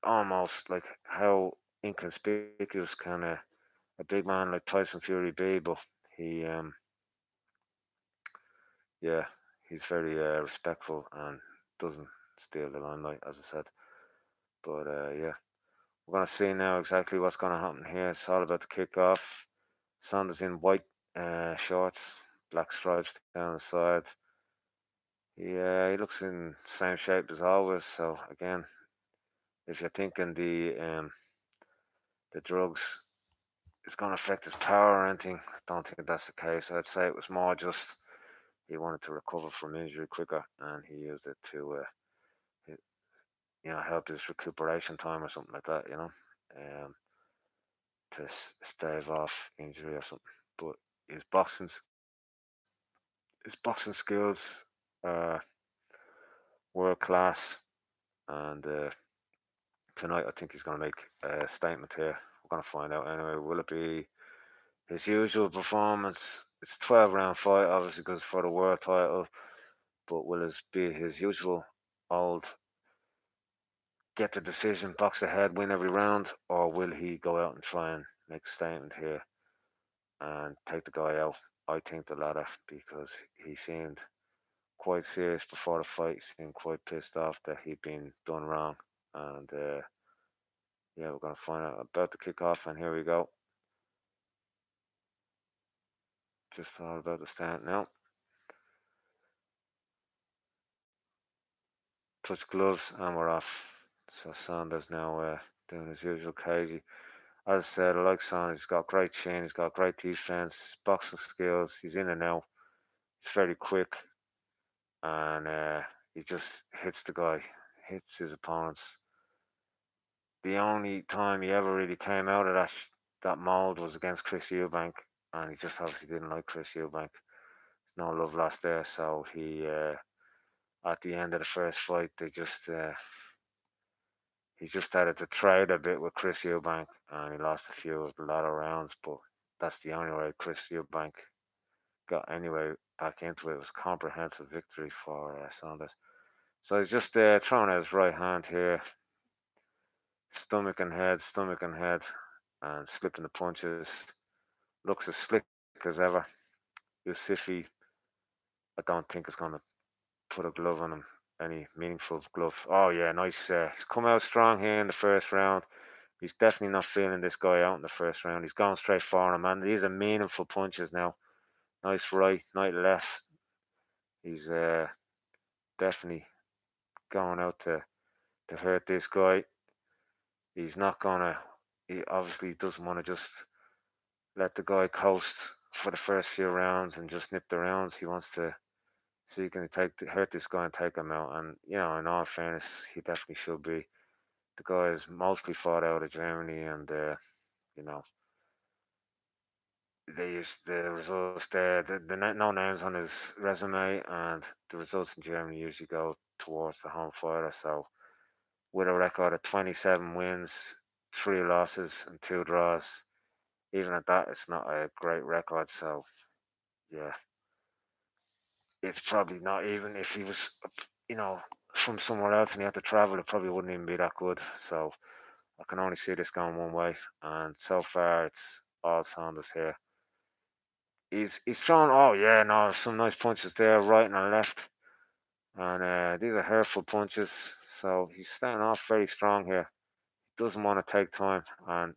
almost like how inconspicuous can a big man like Tyson Fury be, but he yeah, he's very respectful and doesn't steal the limelight, as I said. But yeah, we're gonna see now exactly what's gonna happen here. It's all about the kick off. Saunders in white shorts, black stripes down the side. Yeah, he looks in the same shape as always. So again, if you're thinking the drugs is going to affect his power or anything, I don't think that's the case. I'd say it was more just he wanted to recover from injury quicker, and he used it to help his recuperation time or something like that. To stave off injury or something. But his boxing his boxing skills are world class, and tonight I think he's going to make a statement here. We're going to find out anyway. Will it be his usual performance? It's 12 round fight, obviously, because for the world title. But will it be his usual old get the decision, box ahead, win every round, or will he go out and try and make a statement here and take the guy out? I think the latter because he seemed quite serious before the fight. He seemed quite pissed off that he'd been done wrong, and yeah, we're gonna find out about the kickoff, and here we go. Just all about the start now. Touch gloves and we're off. So Saunders now doing his usual cagey. As I said, I like Saunders. He's got great chin. He's got great defense, boxing skills. He's in and out. He's very quick, and he just hits the guy, hits his opponents. The only time he ever really came out of that mold was against Chris Eubank, and he just obviously didn't like Chris Eubank. There's no love lost there, so he at the end of the first fight he just had to trade a bit with Chris Eubank, and he lost a few of the latter rounds. But that's the only way Chris Eubank got anyway back into it. It was a comprehensive victory for Saunders. So he's just throwing out his right hand here, stomach and head, and slipping the punches. Looks as slick as ever. Isufi, I don't think is going to put a glove on him, any meaningful glove. Oh yeah, nice. He's come out strong here in the first round. He's definitely not feeling this guy out in the first round. He's going straight for him, and these are meaningful punches now. Nice right, nice left. He's definitely going out to hurt this guy. He's not gonna. He obviously doesn't want to just let the guy coast for the first few rounds and just nip the rounds. He wants to see can he hurt this guy and take him out. And in all fairness, he definitely should be. The guy is mostly fought out of Germany, and you know they use the results there. No names on his resume, and the results in Germany usually go towards the home fighter. So with a record of 27 wins, 3 losses, and 2 draws, even at that, it's not a great record. So yeah, it's probably not even if he was, you know, from somewhere else and he had to travel, it probably wouldn't even be that good. So I can only see this going one way, and so far it's all Saunders here. He's throwing. Oh yeah, no, some nice punches there, right and left, and these are hurtful punches. So he's starting off very strong here. He doesn't want to take time, and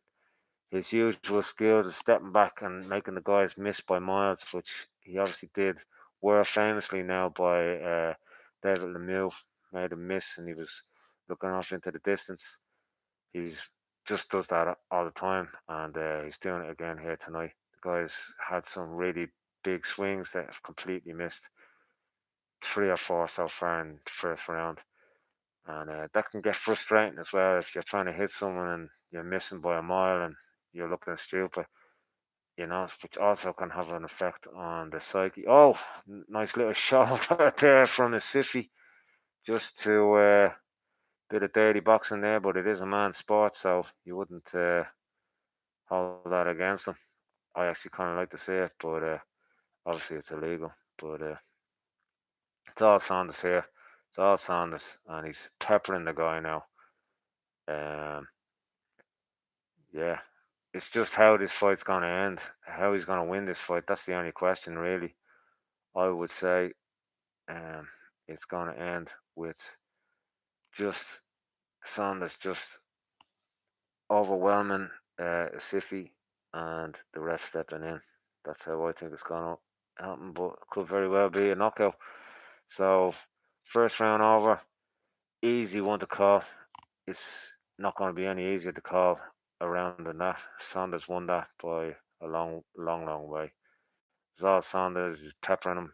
his usual skills is stepping back and making the guys miss by miles, which he obviously did world famously now by David Lemieux made a miss and he was looking off into the distance. He's just does that all the time, and he's doing it again here tonight. The guy's had some really big swings that have completely missed. 3 or 4 so far in the first round, and that can get frustrating as well if you're trying to hit someone and you're missing by a mile and you're looking stupid, which also can have an effect on the psyche. Oh, nice little shoulder there from Isufi, just to bit of dirty boxing there, but it is a man's sport, so you wouldn't hold that against him. I actually kind of like to see it, but obviously it's illegal. But it's all Saunders here. It's all Saunders, and he's peppering the guy now. Um, yeah, it's just how this fight's gonna end, how he's gonna win this fight. That's the only question, really. I would say it's gonna end with just Saunders just overwhelming Sifi and the ref stepping in. That's how I think it's gonna happen, but it could very well be a knockout. So first round over, easy one to call. It's not going to be any easier to call around than that. Saunders won that by a long, long, long way. It's all Saunders, he's peppering him.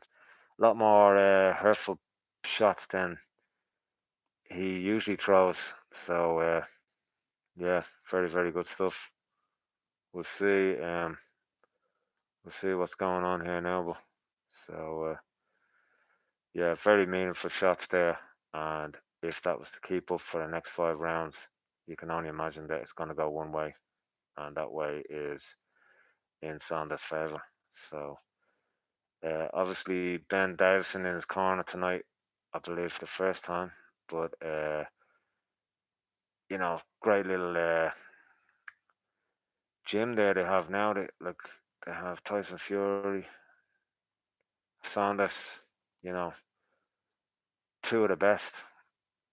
A lot more hurtful shots than he usually throws. So yeah, very, very good stuff. We'll see. We'll see what's going on here now. But so yeah, very meaningful shots there. And if that was to keep up for the next 5 rounds, you can only imagine that it's going to go one way, and that way is in Saunders' favour. So obviously Ben Davison in his corner tonight, I believe for the first time. But great little gym there they have now. They have Tyson Fury, Saunders, you know, two of the best,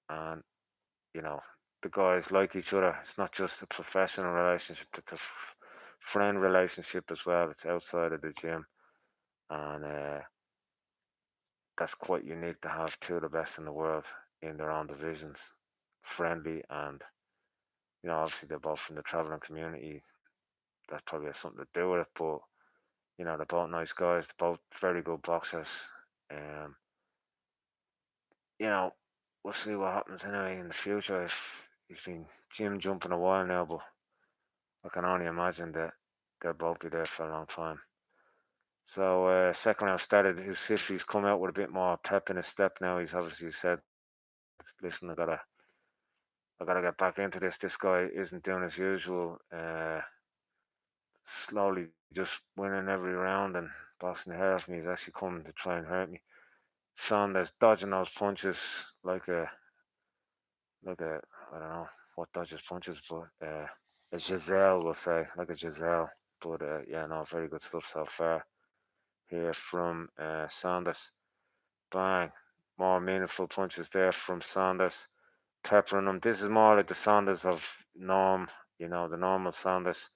and you know the guys like each other. It's not just a professional relationship; it's a friend relationship as well. It's outside of the gym, and that's quite unique to have two of the best in the world in their own divisions, friendly, and obviously they're both from the traveling community. That probably has something to do with it, but they're both nice guys. They're both very good boxers. Um, you know, we'll see what happens anyway in the future. If he's been gym jumping a while now, but I can only imagine that they'll both be there for a long time. So second round started. Usifi's come out with a bit more pep in his step now. He's obviously said, "Listen, I gotta get back into this. This guy isn't doing as usual. Slowly just winning every round and boxing the hell off me. He's actually coming to try and hurt me." Saunders dodging those punches like a I don't know what dodges punches, but a Giselle will say, like a Giselle. But yeah, no, very good stuff so far here from Saunders. Bang, more meaningful punches there from Saunders, peppering them. This is more like the Saunders of Norm, the normal Saunders,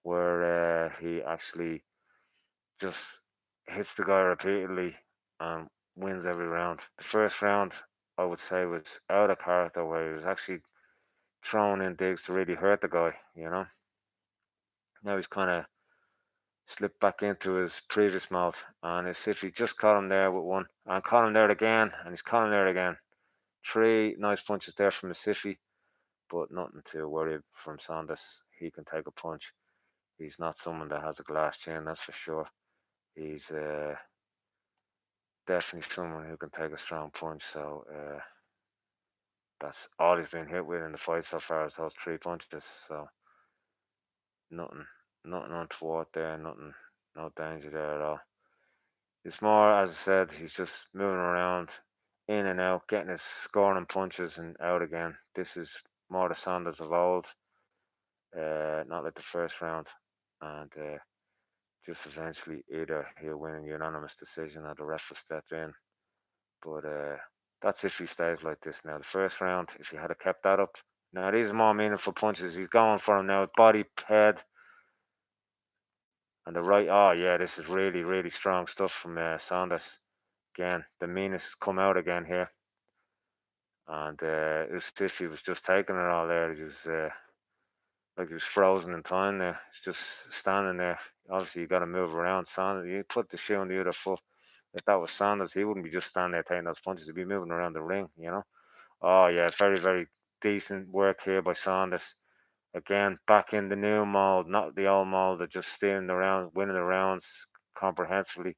where he actually just hits the guy repeatedly and wins every round. The first round, I would say, was out of character, where he was actually throwing in digs to really hurt the guy. Now he's kind of slipped back into his previous mode, and as if he just caught him there with one, and caught him there again, and he's caught him there again. Three nice punches there from Isufi, but nothing to worry from Saunders. He can take a punch. He's not someone that has a glass chin, that's for sure. He's definitely someone who can take a strong punch. So that's all he's been hit with in the fight so far is those three punches. So nothing, nothing untoward there. Nothing, no danger there at all. It's more, as I said, he's just moving around, in and out, getting his scoring punches and out again. This is more the Saunders of old, not like the first round, and just eventually either he'll win a unanimous decision or the ref will step in. But that's if he stays like this now. The first round, if he had kept that up, now these are more meaningful punches. He's going for him now. Body, head, and the right. Oh yeah, this is really, really strong stuff from Saunders. again, the meanness has come out again here. And Isufi was just taking it all there. He was like he was frozen in time there. He's just standing there. Obviously, you got to move around. Saunders, you put the shoe on the other foot. If that was Saunders, he wouldn't be just standing there taking those punches. He'd be moving around the ring, you know. Oh, yeah, very, very decent work here by Saunders. Again, back in the new mold, not the old mold of just stealing the rounds, winning the rounds comprehensively.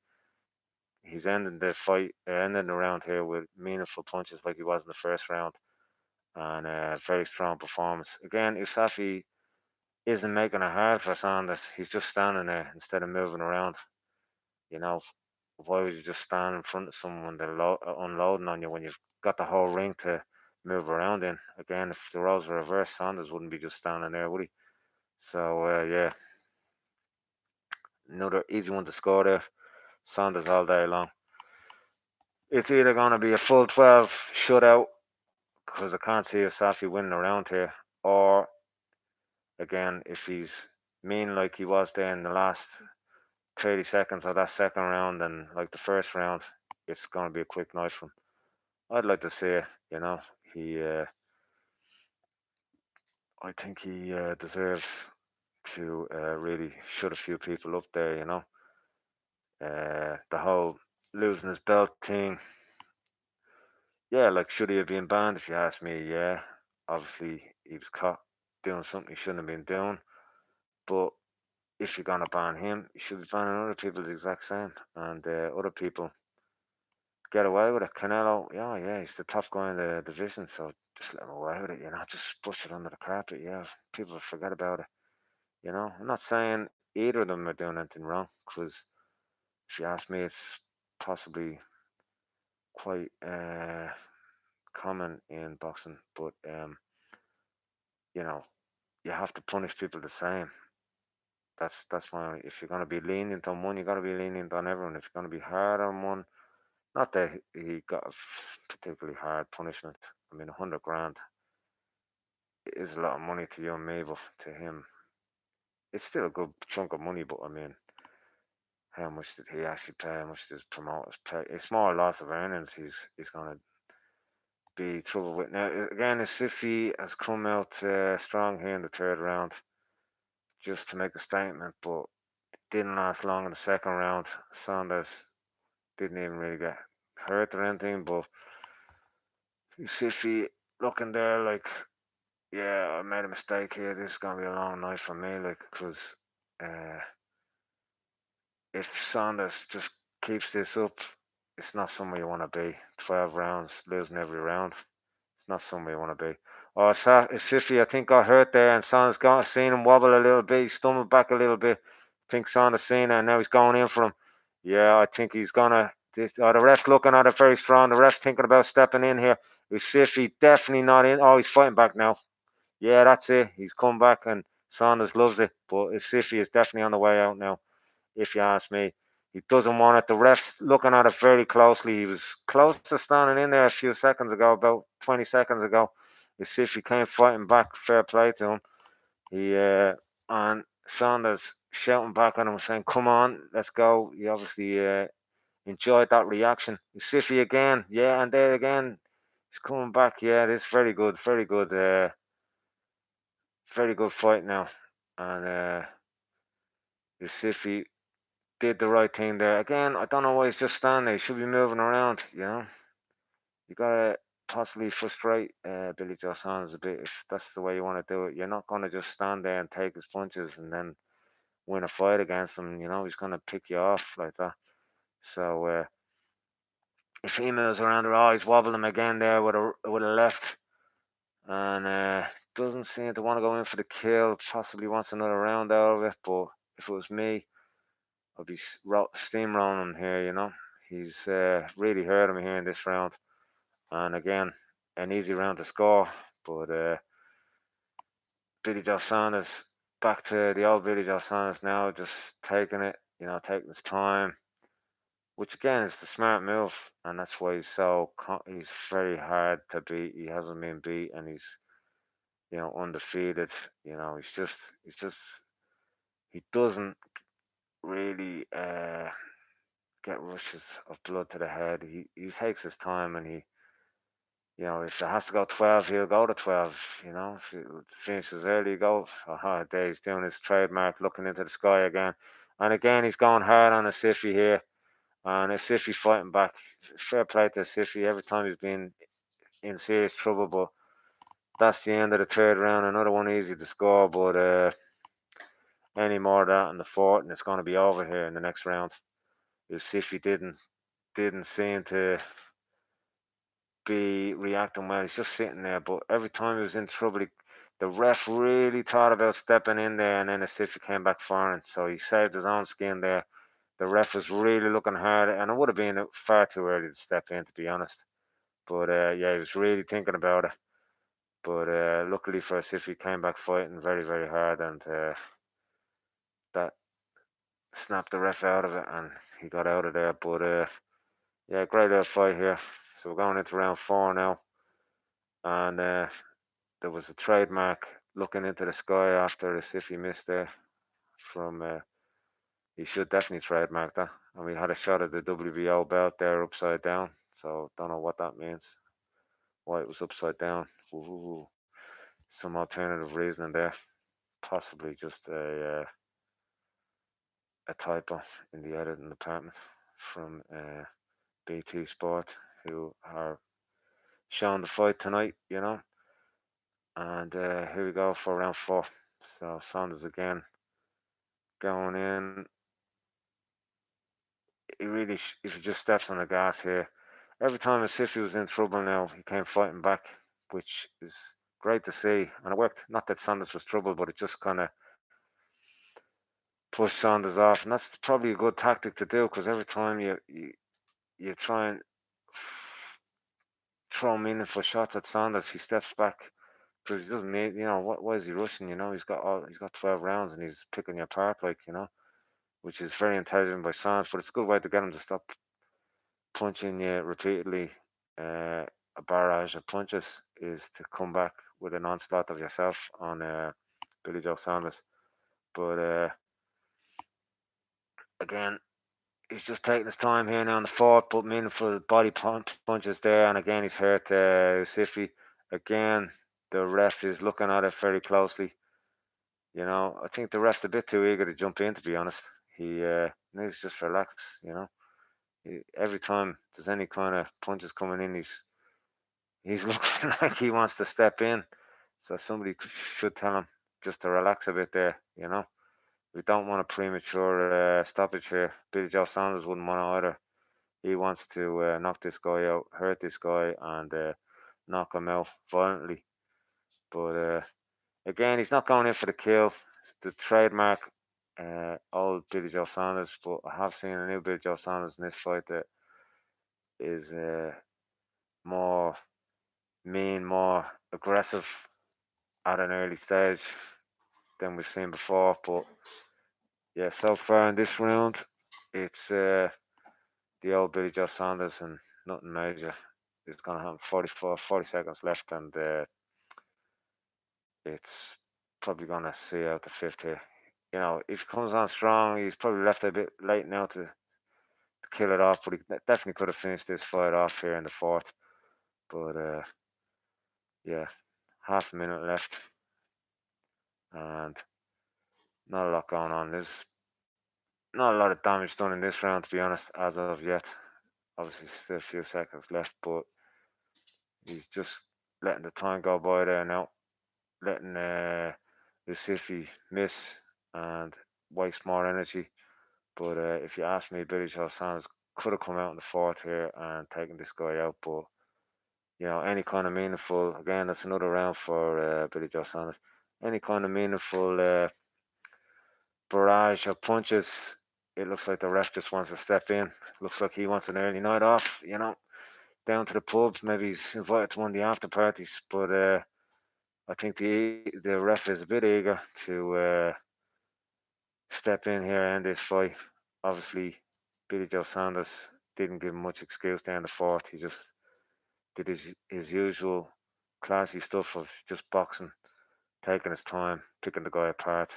He's ending the fight, ending the round here with meaningful punches like he was in the first round, and a very strong performance. Again, Usafi isn't making it hard for Saunders. He's just standing there instead of moving around. You know, why would you just stand in front of someone they're unloading on you when you've got the whole ring to move around in? Again, if the roles were reversed, Saunders wouldn't be just standing there, would he? So, yeah, another easy one to score there. Saunders all day long. It's either going to be a full 12 shutout because I can't see Safi winning around here, or again, if he's mean like he was there in the last 30 seconds of that second round and like the first round, it's going to be a quick night from him. I'd like to see it, you know. He, I think he deserves to really shut a few people up there, you know. The whole losing his belt thing, yeah, like should he have been banned? If you ask me, yeah. Obviously, he was caught doing something he shouldn't have been doing, but if you're gonna ban him, you should be banning other people the exact same, and other people get away with it. Canelo, yeah, yeah, he's the top guy in the division, so just let him away with it. You know, just push it under the carpet. Yeah, people forget about it. You know, I'm not saying either of them are doing anything wrong, because if you ask me, it's possibly quite common in boxing, but you know, you have to punish people the same. That's why if you're gonna be lenient on one, you gotta be lenient on everyone. If you're gonna be hard on one, not that he got a particularly hard punishment. I mean, 100 grand is a lot of money to you and me, but to him, it's still a good chunk of money. But I mean, how much did he actually pay? How much did his promoters pay? A small loss of earnings. He's gonna be trouble with now. Again, Isufi has come out strong here in the third round, just to make a statement, but didn't last long in the second round. Saunders didn't even really get hurt or anything, but Isufi looking there like, yeah, I made a mistake here. This is gonna be a long night for me, like, because uh, if Saunders just keeps this up, it's not somewhere you want to be. 12 rounds, losing every round. It's not somewhere you want to be. Oh, Isufi, I think got hurt there, and Saunders got seen him wobble a little bit. He stumbled back a little bit. I think Saunders seen it, and now he's going in for him. Yeah, I think he's gonna. The ref's looking at it very strong. The ref's thinking about stepping in here. Isufi definitely not in. Oh, he's fighting back now. Yeah, that's it. He's come back, and Saunders loves it. But Isufi is definitely on the way out now, if you ask me. He doesn't want it. The ref's looking at it very closely. He was close to standing in there a few seconds ago, about 20 seconds ago. Isufi came fighting back. Fair play to him. He and Saunders shouting back at him, saying, "Come on, let's go." He obviously enjoyed that reaction. Isufi again, yeah, and there again. He's coming back. Yeah, this is very good, very good fight now. And Isufi did the right thing there. Again, I don't know why he's just standing there. He should be moving around, you know. You gotta possibly frustrate Billy Joe Saunders a bit if that's the way you want to do it. You're not gonna just stand there and take his punches and then win a fight against him. You know, he's gonna pick you off like that. So if he moves around the eye, he's wobbling him again there with a left, and doesn't seem to want to go in for the kill. Possibly wants another round out of it. But if it was me, I'll be steamrolling him here, you know. He's really hurt him here in this round. And again, an easy round to score. But Billy Joe Saunders, back to the old Billy Joe Saunders now, just taking it, you know, taking his time. Which again is the smart move. And that's why he's very hard to beat. He hasn't been beat and he's, you know, undefeated. You know, he doesn't really get rushes of blood to the head. He takes his time, and if it has to go 12, he'll go to 12. If it finishes early, go. Aha, there he's doing his trademark, looking into the sky again. And again, he's going hard on Isufi here. And Isufi fighting back. Fair play to Isufi. Every time he's been in serious trouble, but that's the end of the third round. Another one easy to score, but any more of that in the fourth, and it's going to be over here in the next round. Isufi didn't seem to be reacting well. He's just sitting there, but every time he was in trouble, the ref really thought about stepping in there, and then Isufi came back foreign, so he saved his own skin there. The ref was really looking hard, and it would have been far too early to step in, to be honest. But yeah, he was really thinking about it. But luckily for us, if he came back fighting very, very hard, and that snapped the ref out of it, and he got out of there. But yeah, great little fight here. So we're going into round 4 now, and there was a trademark looking into the sky after as if he missed there from. He should definitely trademark that. And we had a shot at the WBO belt there upside down. So don't know what that means. Why it was upside down. Ooh, some alternative reasoning there. Possibly just a typo in the editing department from BT Sport, who are showing the fight tonight. And here we go for round 4. So Saunders again going in. If he just steps on the gas here, every time as if he was in trouble now, he came fighting back, which is great to see. And it worked. Not that Saunders was trouble, but it just kind of pushed Saunders off. And that's probably a good tactic to do, because every time you try and throw meaningful shots at Saunders, he steps back because he doesn't need. Why is he rushing? He's got 12 rounds and he's picking you apart, which is very intelligent by Saunders. But it's a good way to get him to stop punching you repeatedly. A barrage of punches is to come back with an onslaught of yourself on Billy Joe Saunders. But again, he's just taking his time here now in the fourth, but meaningful body punches there, and again he's hurt Siffy. Again, the ref is looking at it very closely. I think the ref's a bit too eager to jump in, to be honest. He needs to just relax. Every time there's any kind of punches coming in, he's looking like he wants to step in. So somebody should tell him just to relax a bit there. We don't want a premature stoppage here. Billy Joe Saunders wouldn't want it either. He wants to knock this guy out, hurt this guy, and knock him out violently. But again, he's not going in for the kill. The trademark old Billy Joe Saunders, but I have seen a new Billy Joe Saunders in this fight that is more mean, more aggressive at an early stage than we've seen before. But yeah, so far in this round, it's the old Billy Joe Saunders, and nothing major is going to happen. 40 seconds left, and it's probably going to see out the fifth here. If he comes on strong, he's probably left a bit late now to kill it off, but he definitely could have finished this fight off here in the fourth. But yeah, half a minute left, and not a lot going on. There's not a lot of damage done in this round, to be honest, as of yet. Obviously, still a few seconds left, but he's just letting the time go by there now, letting Isufi miss and waste more energy. But if you ask me, Billy Joe Saunders could have come out in the fourth here and taken this guy out. But any kind of meaningful, again, that's another round for Billy Joe Saunders. Any kind of meaningful barrage of punches, it looks like the ref just wants to step in. Looks like he wants an early night off, down to the pubs. Maybe he's invited to one of the after parties. But I think the ref is a bit eager to step in here and end this fight. Obviously, Billy Joe Saunders didn't give him much excuse there in the fourth. He just did his usual classy stuff of just boxing, taking his time, picking the guy apart.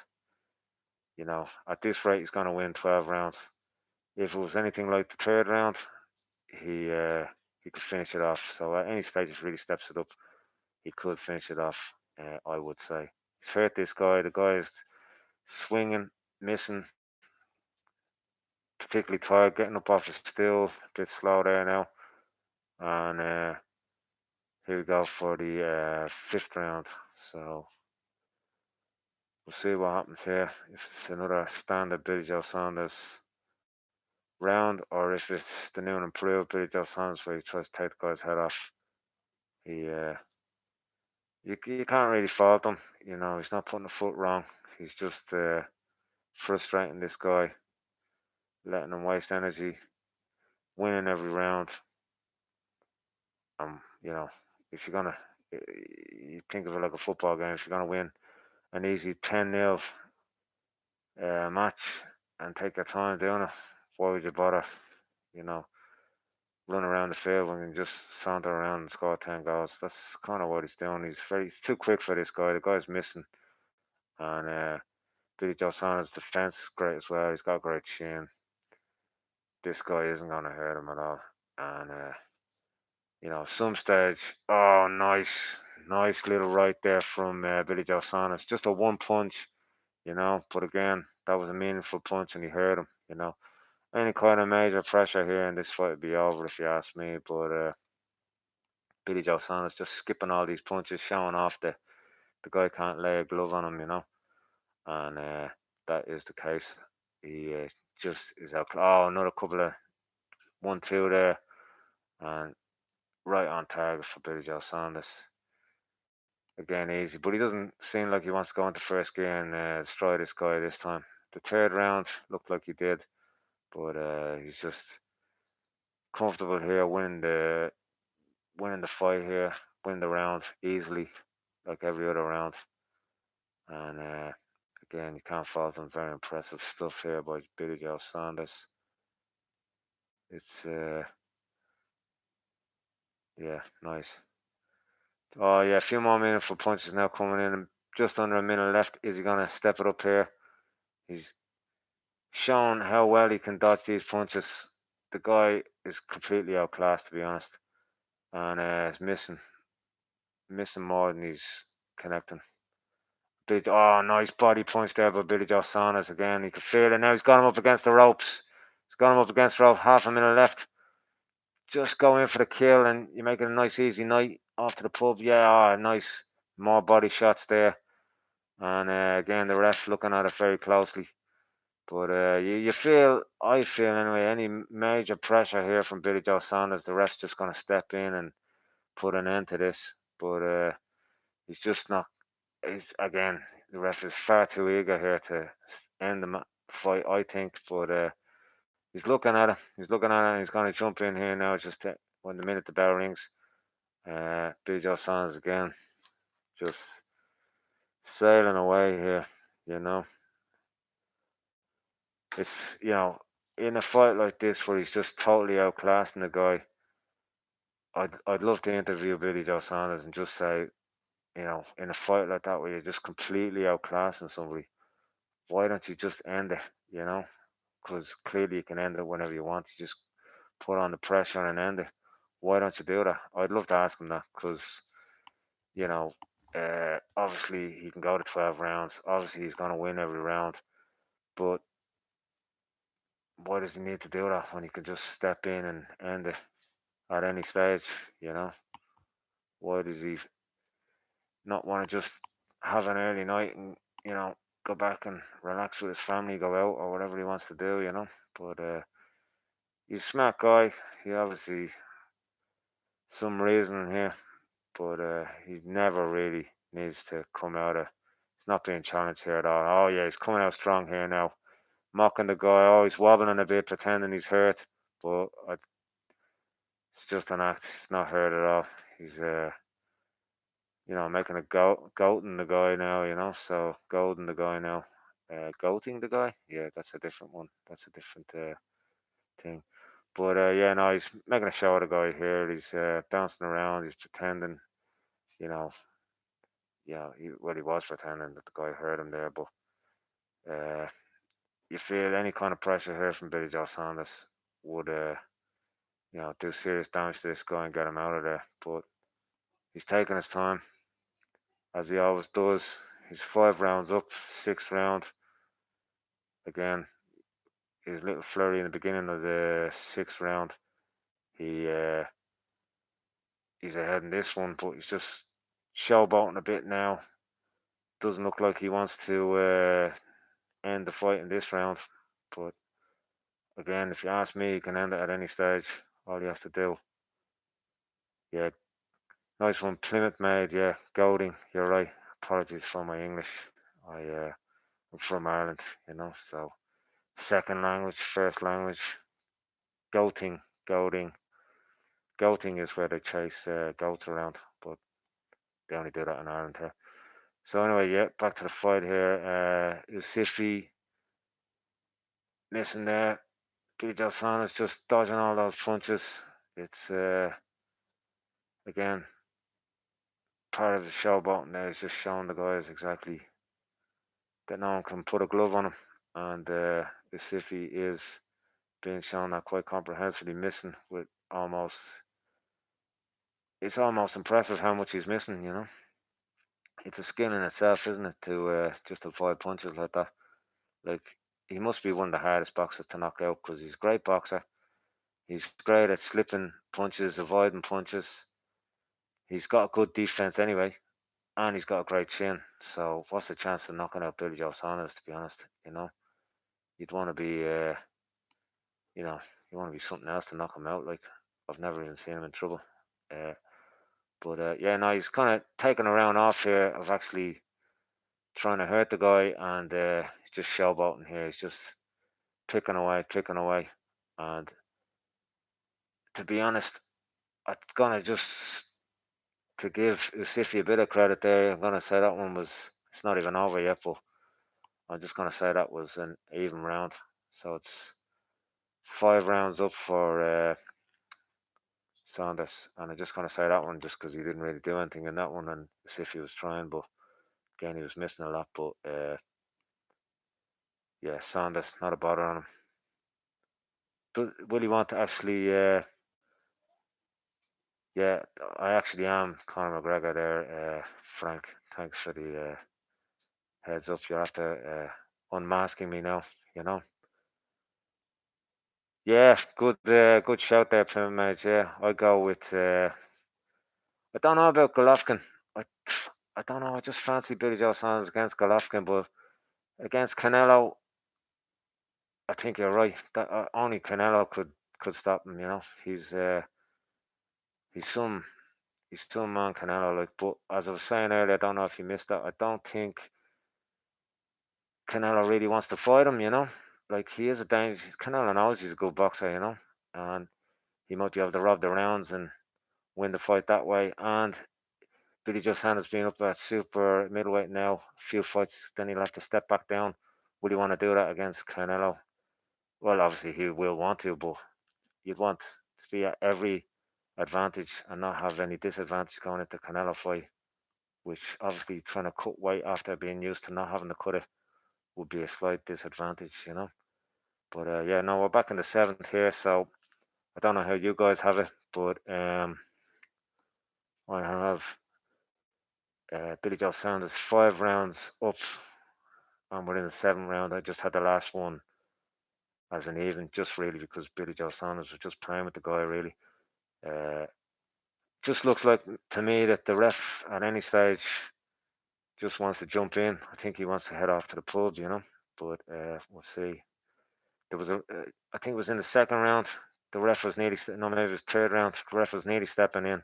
At this rate, he's going to win 12 rounds. If it was anything like the third round, he uh, he could finish it off. So at any stage, if he really steps it up, he could finish it off. I would say he's hurt this guy. The guy is swinging, missing, particularly tired, getting up off his stool, a bit slow there now. And here we go for the fifth round. So we'll see what happens here. If it's another standard Billy Joe Saunders round, or if it's the new and improved Billy Joe Saunders where he tries to take the guy's head off. He you can't really fault him. You know, he's not putting a foot wrong. He's just frustrating this guy, letting him waste energy, winning every round. You know, if you're gonna, you think of it like a football game. If you're gonna win an easy 10-0 match and take your time doing it, why would you bother? You know, run around the field when you can just saunter around and score 10 goals. That's kind of what he's doing. He's too quick for this guy. The guy's missing, and Billy Joe Saunders' defense is great as well. He's got great chin. This guy isn't going to hurt him at all. And, some stage, oh, nice little right there from Billy Joe Saunders. Just a one punch, but again, that was a meaningful punch and he hurt him, Any kind of major pressure here and this fight would be over if you ask me. But Billy Joe Saunders just skipping all these punches, showing off that the guy can't lay a glove on him. And that is the case. He just is out. Oh, another couple of 1-2 there, and right on target for Billy Joe Saunders. Again, easy, but he doesn't seem like he wants to go into first gear and destroy this guy this time. The third round looked like he did, but he's just comfortable here, winning the fight here, win the round easily, like every other round. And again, you can't fault him. Very impressive stuff here by Billy Joe Saunders. It's yeah, nice. Oh yeah, a few more meaningful punches now coming in. Just under a minute left. Is he gonna step it up here? He's shown how well he can dodge these punches. The guy is completely outclassed, to be honest, and is missing more than he's connecting. Nice body punch there by Billy Joe Saunders again. He could feel it now. He's got him up against the ropes. He's got him up against the rope. Half a minute left. Just go in for the kill, and you make it a nice, easy night off to the pub. Yeah, nice. More body shots there. And again, the ref looking at it very closely. But I feel anyway, any major pressure here from Billy Joe Saunders, the ref's just going to step in and put an end to this. But he's just not. Again, the ref is far too eager here to end the fight, I think. But he's looking at it. He's looking at it, and he's going to jump in here now just when the minute the bell rings. Billy Joe Saunders again, just sailing away here, you know. It's, in a fight like this where he's just totally outclassing the guy, I'd love to interview Billy Joe Saunders and just say, in a fight like that where you're just completely outclassing somebody, why don't you just end it, Because clearly you can end it whenever you want. You just put on the pressure and end it. Why don't you do that? I'd love to ask him that because, obviously he can go to 12 rounds. Obviously he's going to win every round. But why does he need to do that when he can just step in and end it at any stage, Why does he not want to just have an early night and, go back and relax with his family, go out or whatever he wants to do? But he's a smart guy. He obviously some reason here, but he never really needs to come out of. He's not being challenged here at all. Oh yeah, he's coming out strong here now, mocking the guy. Oh, he's wobbling a bit, pretending he's hurt, but it's just an act. He's not hurt at all. He's making a goating the guy now, so goading the guy now. Goating the guy? Yeah, that's a different one. That's a different thing. But yeah, no, he's making a show of the guy here. He's bouncing around. He's pretending, you know, he was pretending that the guy hurt him there, but uh, you feel any kind of pressure here from Billy Joe Saunders would, do serious damage to this guy and get him out of there. But he's taking his time, as he always does. He's 5 rounds up, 6th round. Again, his little flurry in the beginning of the 6th round. He he's ahead in this one, but he's just showboating a bit now. Doesn't look like he wants to end the fight in this round. But again, if you ask me, he can end it at any stage. All he has to do. Yeah, nice one, Plymouth made. Yeah, goading. You're right. Apologies for my English. I'm from Ireland, so second language, first language, goating, goading. Goating is where they chase goats around, but they only do that in Ireland here. So anyway, yeah, back to the fight here. Isufi missing there. Billy Joe Saunders just dodging all those punches. It's again part of the showboating there is just showing the guys exactly that no one can put a glove on him, and Isufi is being shown that quite comprehensively missing with almost. It's almost impressive how much he's missing. It's a skill in itself, isn't it, to just avoid punches like that. Like, he must be one of the hardest boxers to knock out because he's a great boxer. He's great at slipping punches, avoiding punches. He's got a good defense anyway, and he's got a great chin. So, what's the chance of knocking out Billy Joe Saunders? To be honest, you'd want to be, you know, you want to be something else to knock him out. Like, I've never even seen him in trouble. Uh, but yeah, no, he's kind of taking a round off here of actually trying to hurt the guy, and he's just showboating here. He's just picking away. And to be honest, I'm gonna just to give Usifi a bit of credit there. I'm gonna say that one was it's not even over yet, but I'm just gonna say that was an even round. So it's 5 rounds up for Saunders, and I'm just gonna say that one just because he didn't really do anything in that one, and Usifi was trying, but again he was missing a lot. But yeah, Saunders not a bother on him. Will he want to actually? Yeah, I actually am Conor McGregor there, Frank. Thanks for the heads up. You're after unmasking me now, you know. Yeah, good shout there, Plymouth mate. Yeah, I go with. I don't know about Golovkin. I, I don't know. I just fancy Billy Joe Saunders against Golovkin, but against Canelo, I think you're right. That only Canelo could stop him. He's some he's some man Canelo like. But as I was saying earlier, I don't know if you missed that. I don't think Canelo really wants to fight him. Like he is a danger. Canelo knows he's a good boxer. And he might be able to rob the rounds and win the fight that way. And Billy Joe Sanders being up at super middleweight now, a few fights, then he'll have to step back down. Will he want to do that against Canelo? Well, obviously he will want to, but you'd want to be at every advantage and not have any disadvantage going into Canelo fight, which obviously trying to cut weight after being used to not having to cut it would be a slight disadvantage. But yeah, no, we're back in the 7th here, so I don't know how you guys have it, but I have Billy Joe Sanders 5 rounds up, and we're in the 7th round. I just had the last one as an even, just really because Billy Joe Sanders was just playing with the guy. Really, uh, just looks like to me that the ref at any stage just wants to jump in. I think he wants to head off to the pub. But we'll see. There was I think it was in the 2nd round. The ref was nearly, no, maybe it was 3rd round. The ref was nearly stepping in.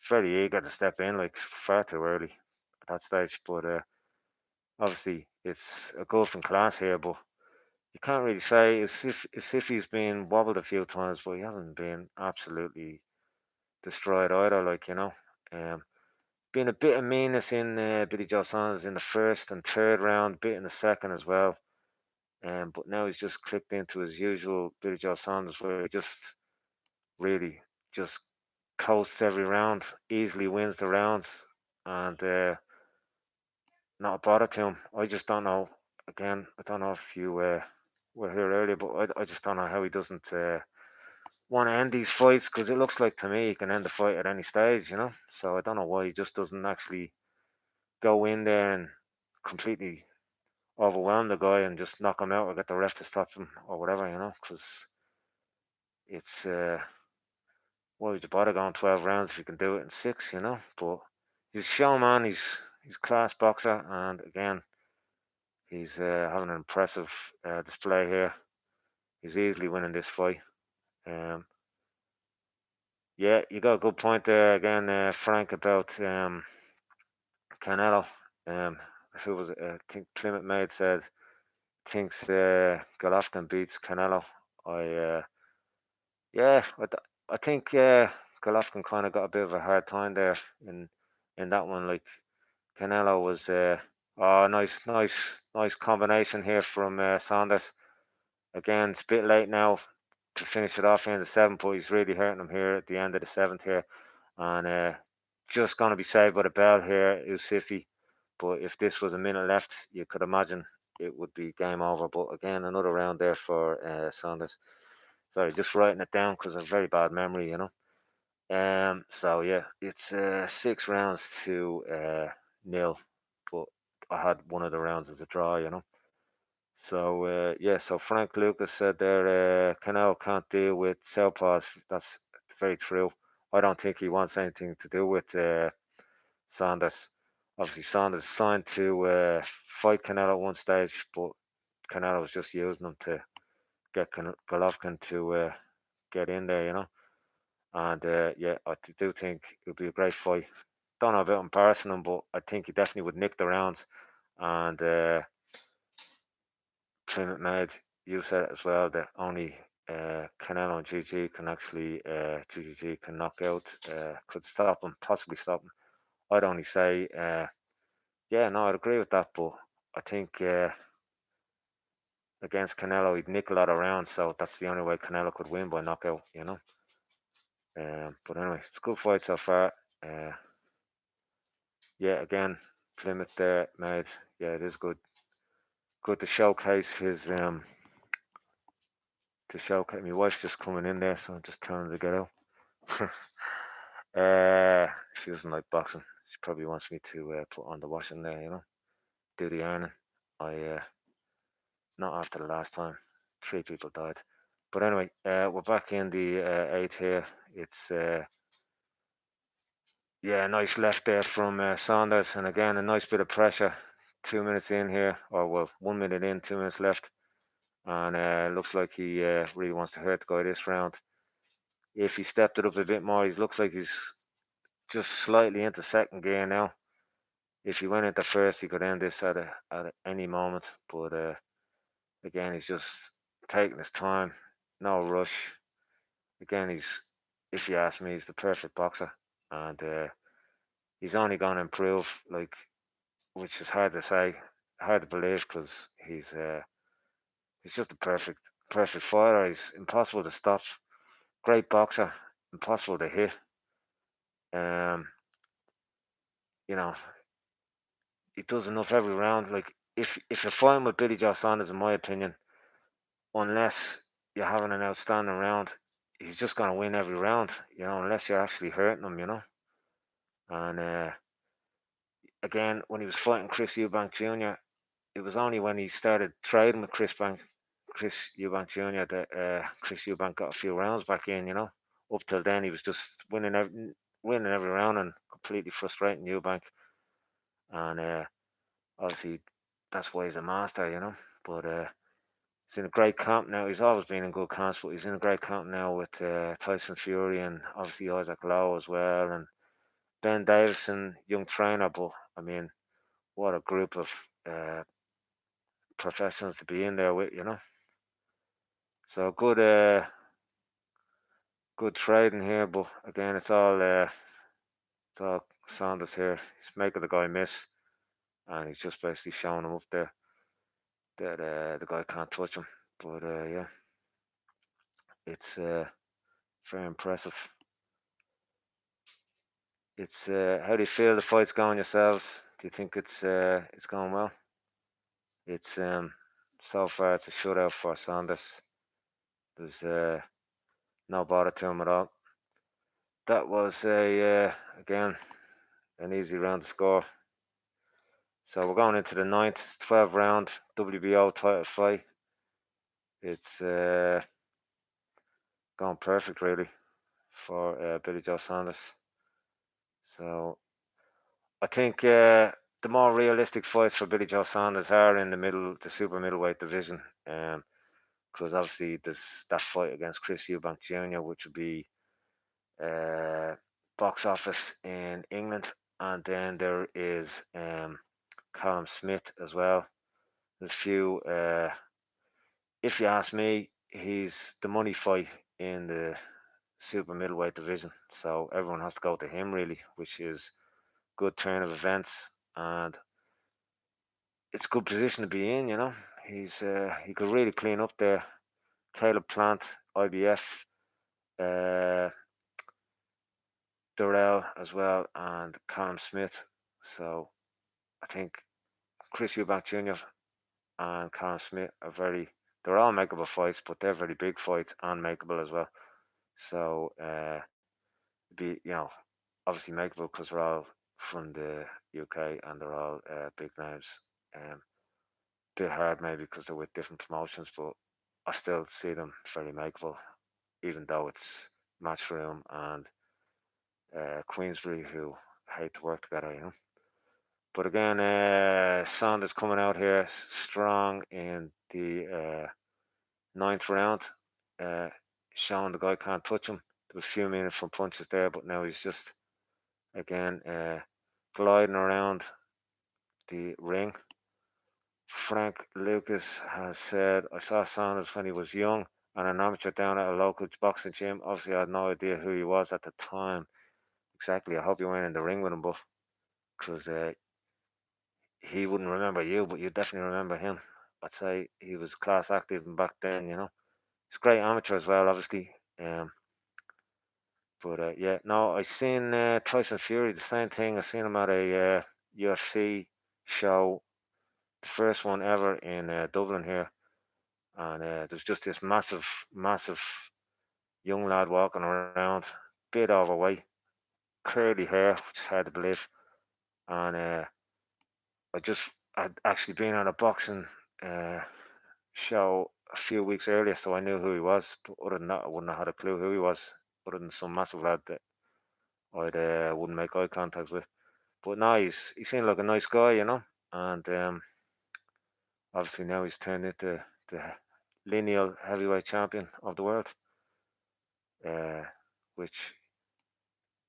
Very eager to step in, like far too early at that stage. But obviously, it's a golf in class here, but you can't really say as if he's been wobbled a few times, but he hasn't been absolutely destroyed either. Um, been a bit of meanness in Billy Joe Saunders in the 1st and 3rd round, bit in the 2nd as well. But now he's just clicked into his usual Billy Joe Saunders, where he just really just coasts every round, easily wins the rounds, and not a bother to him. I just don't know. Again, I don't know if you were here earlier, but I just don't know how he doesn't want to end these fights, because it looks like to me he can end the fight at any stage, you know. So I don't know why he just doesn't actually go in there and completely overwhelm the guy and just knock him out, or get the ref to stop him or whatever, you know. Because it's why would you bother going 12 rounds if you can do it in six, you know? But he's shown, man. He's a class boxer, and again, he's having an impressive display here. He's easily winning this fight. Um, yeah, you got a good point there again, Frank, about Canelo. Um, who was it? I think Plymouth Maid said thinks Golovkin beats Canelo. I yeah, I think Golovkin kind of got a bit of a hard time there in that one. Like Canelo was oh, nice combination here from Saunders. Again, it's a bit late now to finish it off here in the seventh, but he's really hurting him here at the end of the seventh here, and just going to be saved by the bell here, Isufi. But if this was a minute left, you could imagine it would be game over. But again, another round there for Saunders. Sorry, just writing it down because I have very bad memory, you know. So yeah, it's 6 rounds to nil, but I had one of the rounds as a draw, you know. So yeah, so Frank Lucas said there, Canelo can't deal with southpaws. That's very true. I don't think he wants anything to do with Saunders. Obviously, Saunders signed to fight Canelo at one stage, but Canelo was just using him to get Golovkin to get in there, you know. And yeah, do think it would be a great fight. Don't know about embarrassing him, but I think he definitely would nick the rounds. And Plymouth Med, you said it as well, that only Canelo and GG can actually, GGG can knock out, could stop him, possibly stop him. I'd only say, yeah, no, I'd agree with that, but I think against Canelo, he'd nick a lot of rounds, so that's the only way Canelo could win, by knockout, you know. But anyway, it's a good fight so far. Uh, yeah, again, Plymouth there made. Yeah, it is good. Good to showcase his to showcase. My wife's just coming in there, so I'm just telling her to get out. She doesn't like boxing. She probably wants me to put on the washing there, you know, do the ironing. I not after the last time, 3 people died. But anyway, we're back in the eighth here. It's yeah, nice left there from Saunders, and again a nice bit of pressure. 2 minutes in here, or well, 1 minute in, 2 minutes left, and looks like he really wants to hurt the guy this round. If he stepped it up a bit more, he looks like he's just slightly into second gear now. If he went into first, he could end this at any moment. But again, he's just taking his time, no rush. Again, if you ask me, he's the perfect boxer, and he's only going to improve. Like, which is hard to say, hard to believe, because he's just a perfect fighter. He's impossible to stop. Great boxer, impossible to hit. Um, you know, he does enough every round. Like, if you're fighting with Billy Joe Saunders, in my opinion, unless you're having an outstanding round, he's just gonna win every round. You know, unless you're actually hurting him. You know, and again, when he was fighting Chris Eubank Jr., it was only when he started trading with Chris Eubank Jr. that Chris Eubank got a few rounds back in. You know, up till then he was just winning every round and completely frustrating Eubank. And obviously that's why he's a master. You know, but he's in a great camp now. He's always been in good camps, but he's in a great camp now with Tyson Fury and obviously Isaac Lowe as well, and Ben Davison, young trainer. But I mean, what a group of uh, professionals to be in there with, you know. So good trading here, but again, it's all Saunders here. He's making the guy miss, and he's just basically showing him up there that the guy can't touch him. But yeah, it's very impressive. It's how do you feel the fight's going yourselves? Do you think it's going well? It's So far, it's a shutout for Saunders. There's no bother to him at all. That was again an easy round to score. So we're going into the ninth, 12 round WBO title fight. It's going perfect really for Billy Joe Saunders. So I think the more realistic fights for Billy Joe Saunders are in the super middleweight division. Because obviously there's that fight against Chris Eubank Jr., which would be uh, box office in England, and then there is Callum Smith as well. There's a few. If you ask me, he's the money fight in the super middleweight division, so everyone has to go to him really, which is good turn of events, and it's a good position to be in. You know, he could really clean up there. Caleb Plant, IBF, uh, Durrell as well, and Callum Smith. So I think Chris Eubank Jr. and Callum Smith are they're all makeable fights, but they're very big fights and makeable as well. So be obviously makeable because they're all from the UK and they're all big names. Bit hard maybe because they're with different promotions, but I still see them very makeable, even though it's Matchroom and Queensbury who hate to work together, you know. But again, Saunders coming out here strong in the ninth round, uh, showing the guy can't touch him. There was a few meaningful punches there, but now he's just again gliding around the ring. Frank Lucas has said, I saw Saunders when he was young and an amateur down at a local boxing gym. Obviously, I had no idea who he was at the time. Exactly. I hope you went in the ring with him, but because he wouldn't remember you, but you definitely remember him. I'd say he was class active back then, you know. He's a great amateur as well, obviously. Um, but yeah, no, I seen Tyson Fury, the same thing. I seen him at a UFC show, the first one ever in Dublin here. And there's just this massive young lad walking around, bit overweight, curly hair, which is hard to believe. And I'd actually been on a boxing uh, show a few weeks earlier, so I knew who he was. But other than that, I wouldn't have had a clue who he was, other than some massive lad that I wouldn't make eye contact with. But no, he seemed like a nice guy, you know. And obviously now he's turned into the lineal heavyweight champion of the world, uh, which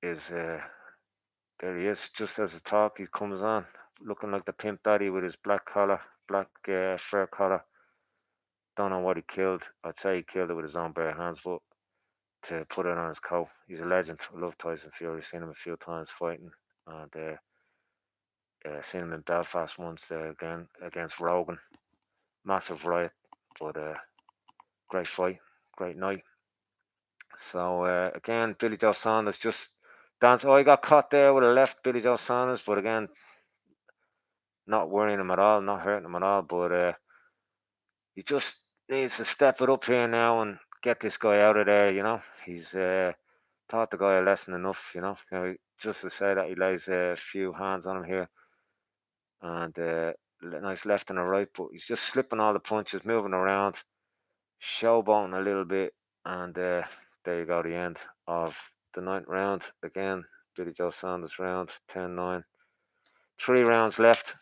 is there he is. Just as the talk, he comes on, looking like the pimp daddy with his black fur collar. Don't know what he killed. I'd say he killed it with his own bare hands, but to put it on his coat, he's a legend. I love Tyson Fury. Seen him a few times fighting, and seen him in Belfast once again against Rogan. Massive riot, but great fight, great night. So again, Billy Joe Saunders just dance. Oh, he got caught there with a left, Billy Joe Saunders, but again, not worrying him at all, not hurting him at all. But he just needs to step it up here now and get this guy out of there. You know, he's taught the guy a lesson enough. Just to say that he lays a few hands on him here and nice left and a right, but he's just slipping all the punches, moving around, showboating a little bit, and there you go, the end of the ninth round. Again, Billy Joe Saunders round 10-9. 3 rounds left.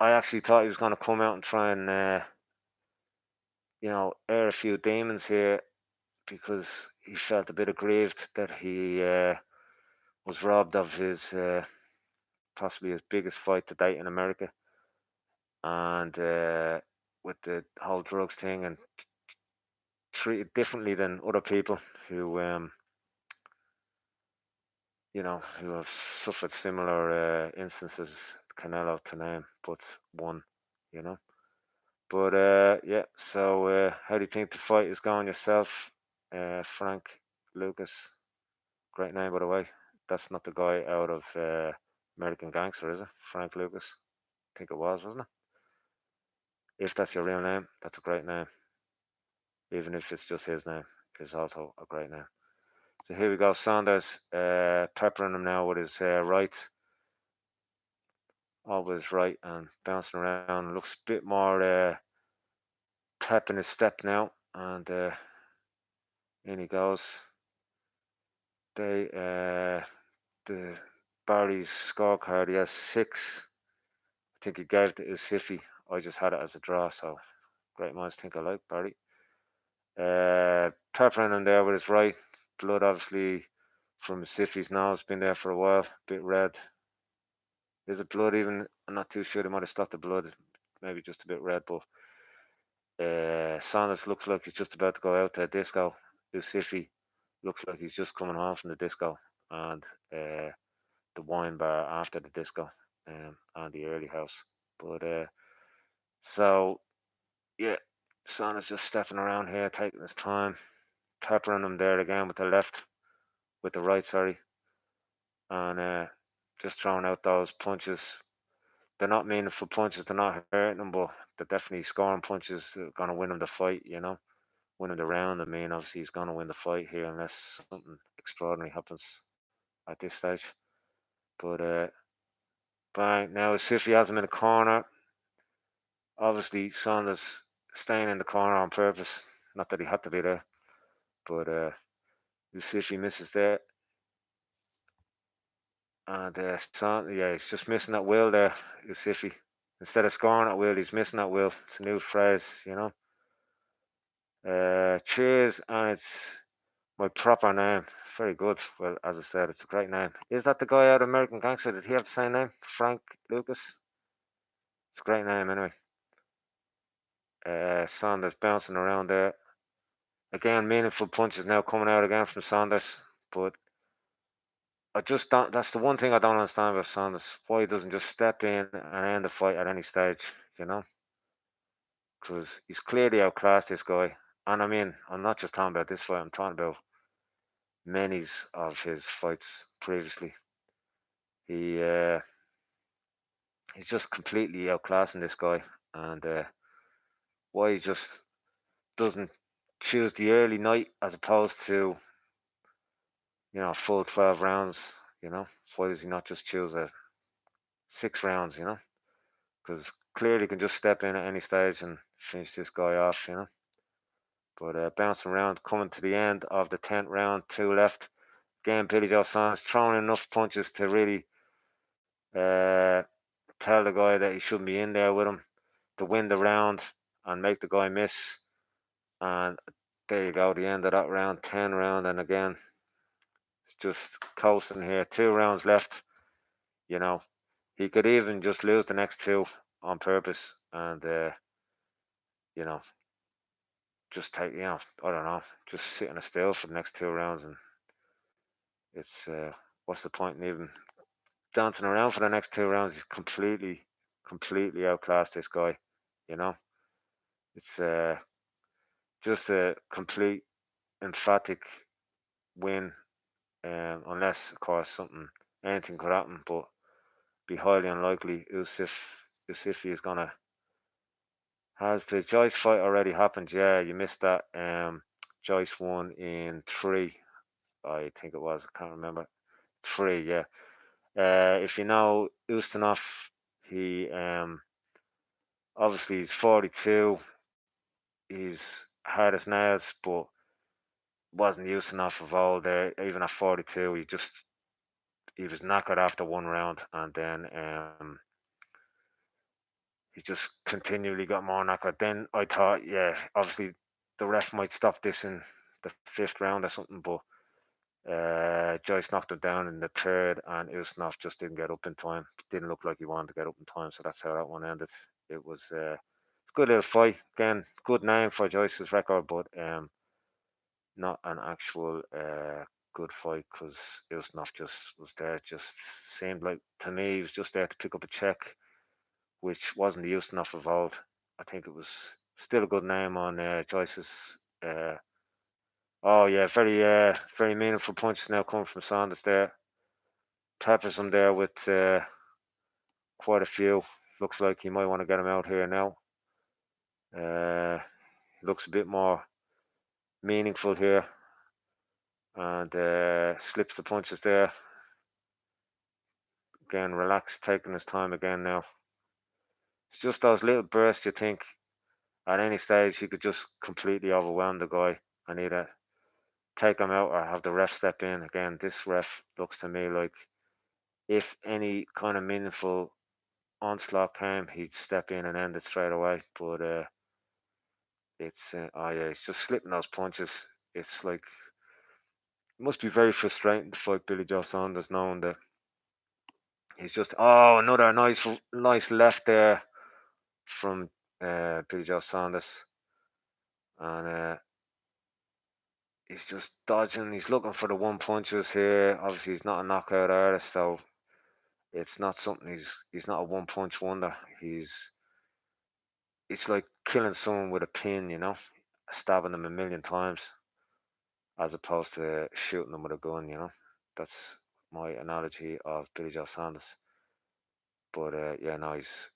I actually thought he was going to come out and try and air a few demons here because he felt a bit aggrieved that he was robbed of his possibly his biggest fight to date in America, and with the whole drugs thing and treated differently than other people who who have suffered similar instances. Canelo to name, but one, you know. But yeah, so how do you think the fight is going yourself, Frank Lucas? Great name, by the way. That's not the guy out of American Gangster, is it? Frank Lucas. I think it was, wasn't it? If that's your real name, that's a great name. Even if it's just his name, is also a great name. So here we go, Saunders, peppering him now with his right, always right, and bouncing around. Looks a bit more pep in his step now, and in he goes. The Barry's scorecard, he has 6. I think he gave it to Isufi. I just had it as a draw, so great minds think alike, Barry. Peppering him there with his right. Blood obviously from Isufi's nose, been there for a while, bit red. Is it blood even? I'm not too sure. They might have stopped the blood, maybe just a bit red, but Saunders looks like he's just about to go out to a disco. Isufi looks like he's just coming home from the disco and the wine bar after the disco and the early house. But so yeah, Saunders just stepping around here, taking his time, peppering him there again with the left, with the right, sorry, and just throwing out those punches. They're not meaningful punches, they're not hurting him, but they're definitely scoring punches that are going to win him the fight, win him the round. I mean, obviously, he's going to win the fight here unless something extraordinary happens at this stage. But bang, now Isufi has him in the corner. Obviously, Saunders staying in the corner on purpose. Not that he had to be there, but Isufi misses there. And yeah, he's just missing that will there, Isufi. Instead of scoring at will, he's missing that will. It's a new phrase. Cheers, and it's my proper name. Very good. Well, as I said, it's a great name. Is that the guy out of American Gangster? Did he have the same name? Frank Lucas? It's a great name anyway. Saunders bouncing around there. Again, meaningful punches now coming out again from Saunders. But I just don't. That's the one thing I don't understand about Saunders. Why he doesn't just step in and end the fight at any stage, you know? Because he's clearly outclassed this guy. And I mean, I'm not just talking about this fight. I'm talking about many of his fights previously. He he's just completely outclassing this guy, and why he just doesn't choose the early night as opposed to full 12 rounds. Why does he not just choose a 6 rounds? Because clearly he can just step in at any stage and finish this guy off. But bouncing around, coming to the end of the 10th round, 2 left. Again, Billy Joe Saunders throwing enough punches to really uh, tell the guy that he shouldn't be in there with him to win the round and make the guy miss. And there you go, the end of that round, 10 round, and again, it's just coasting here. 2 rounds left. You know, he could even just lose the next 2 on purpose, and you know, just take, I don't know, just sitting still for the next 2 rounds, and it's what's the point in even dancing around for the next 2 rounds? He's completely outclassed this guy. You know, it's just a complete emphatic win. Unless, of course, anything could happen, but be highly unlikely. Usifi is gonna. Has the Joyce fight already happened? Yeah, you missed that. Joyce won in 3, I think it was. I can't remember. 3, yeah. If you know Ustinov, he obviously he's 42. He's hard as nails, but wasn't Ustinov of old. There, even at 42, he was knackered after 1 round, and then he just continually got more knackered. Then I thought, yeah, obviously the ref might stop this in the 5th round or something, but Joyce knocked him down in the 3rd, and Ustinov just didn't get up in time. Didn't look like he wanted to get up in time, so that's how that one ended. It was a good little fight. Again, good name for Joyce's record, but not an actual good fight because Ustinov just was there. Just seemed like to me he was just there to pick up a check, which wasn't the Ustinov of old. I think it was still a good name on Joyce's. Uh, oh yeah, very meaningful punches now coming from Saunders there. Peppers him there with quite a few. Looks like he might want to get him out here now. Looks a bit more meaningful here, and slips the punches there. Again, relaxed, taking his time again now. It's just those little bursts you think at any stage he could just completely overwhelm the guy and either take him out or have the ref step in. Again, this ref looks to me like if any kind of meaningful onslaught came, he'd step in and end it straight away. But oh yeah, it's just slipping those punches. It's like it must be very frustrating to fight Billy Joe Saunders, knowing that he's just another nice left there from Billy Joe Saunders, and he's just dodging. He's looking for the one punches here. Obviously, he's not a knockout artist, so it's not something. He's not a one punch wonder. It's like killing someone with a pin, stabbing them a million times, as opposed to shooting them with a gun. That's my analogy of Billy Joe Saunders. But yeah, no, he's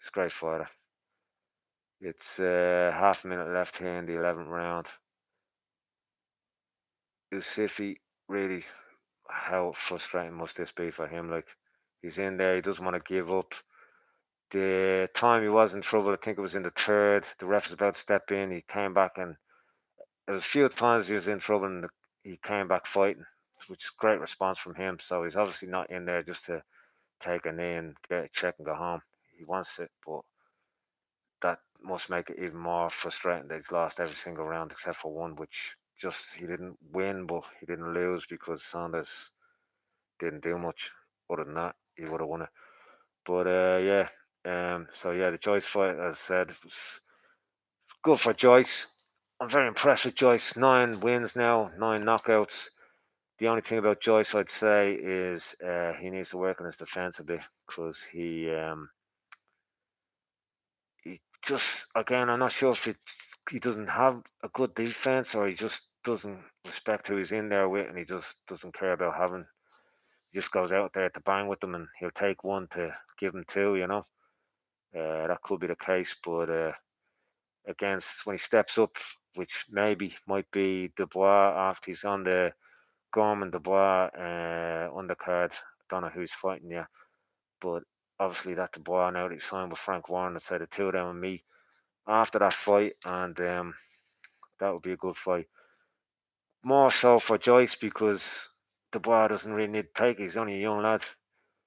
a great fighter. It's half a minute left here in the 11th round. Isufi, really, how frustrating must this be for him? Like, he's in there, he doesn't want to give up. The time he was in trouble, I think it was in the third, the ref was about to step in, he came back, and there was a few times he was in trouble and he came back fighting, which is a great response from him. So he's obviously not in there just to take a knee and get a check and go home. He wants it, but that must make it even more frustrating that he's lost every single round except for one, which just he didn't win, but he didn't lose because Saunders didn't do much. Other than that, he would have won it. But yeah, so yeah, the Joyce fight, as I said, was good for Joyce. I'm very impressed with Joyce. 9 wins now, 9 knockouts. The only thing about Joyce I'd say is he needs to work on his defense a bit because he just again I'm not sure if he doesn't have a good defense or he just doesn't respect who he's in there with and he just doesn't care about having. He just goes out there to bang with them and he'll take one to give him two. That could be the case, but against when he steps up, which maybe might be Dubois after he's on the Gorman Dubois undercard. I don't know who's fighting yet, but obviously that Dubois now that he signed with Frank Warren, say the two of them and me after that fight, and that would be a good fight. More so for Joyce because Dubois doesn't really need to take it. He's only a young lad.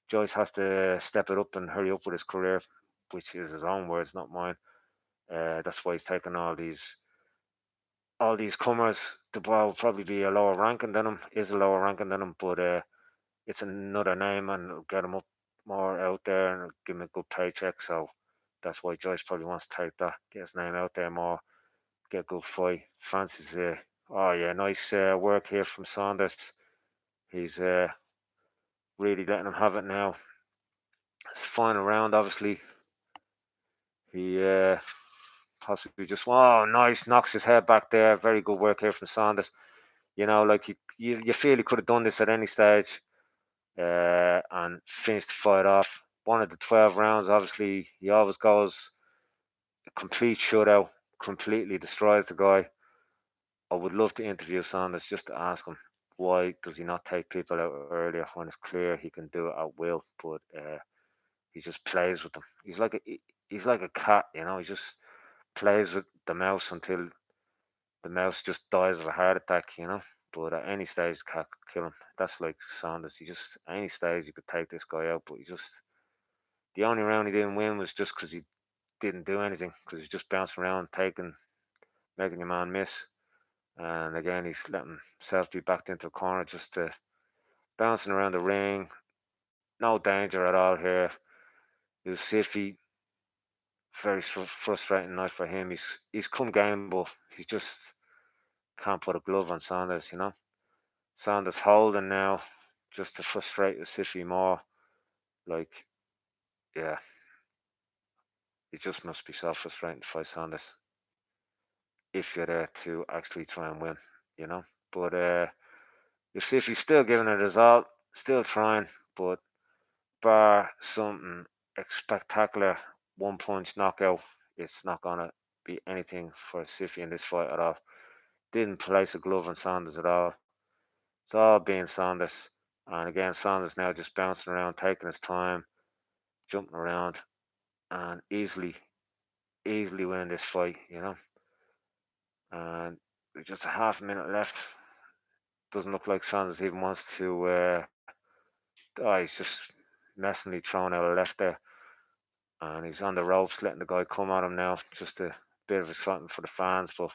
Joyce has to step it up and hurry up with his career, which is his own words, not mine. That's why he's taking all these comers. Dubois will probably be a lower ranking than him, is a lower ranking than him, but it's another name and it'll get him up more out there and it'll give him a good paycheck. So that's why Joyce probably wants to take that, get his name out there more, get a good fight. Francis, oh yeah, nice work here from Saunders. He's really letting him have it now. It's the final round, obviously. He possibly just, oh, nice, knocks his head back there. Very good work here from Saunders. Like you feel he could have done this at any stage and finished the fight off. One of the 12 rounds, obviously, he always goes a complete shutout, completely destroys the guy. I would love to interview Saunders just to ask him why does he not take people out earlier when it's clear he can do it at will, but he just plays with them. He's like a cat, He just plays with the mouse until the mouse just dies of a heart attack. But at any stage, the cat could kill him. That's like Saunders. He just at any stage you could take this guy out, but the only round he didn't win was just because he didn't do anything because he's just bouncing around, making your man miss. And again, he's letting himself be backed into a corner just to bouncing around the ring. No danger at all here. Isufi, very frustrating night for him. He's come game, but he just can't put a glove on Saunders. Saunders holding now just to frustrate Isufi more. Like, yeah, it just must be so frustrating to fight Saunders if you're there to actually try and win. But Isufi's still giving it his all, still trying, but bar something spectacular one punch knockout, it's not gonna be anything for Isufi in this fight at all. Didn't place a glove on Saunders at all. It's all being Saunders. And again, Saunders now just bouncing around, taking his time, jumping around, and easily win this fight, And with just a half a minute left. Doesn't look like Saunders even wants to. He's just messingly throwing out a left there, and he's on the ropes, letting the guy come at him now. Just a bit of excitement for the fans, but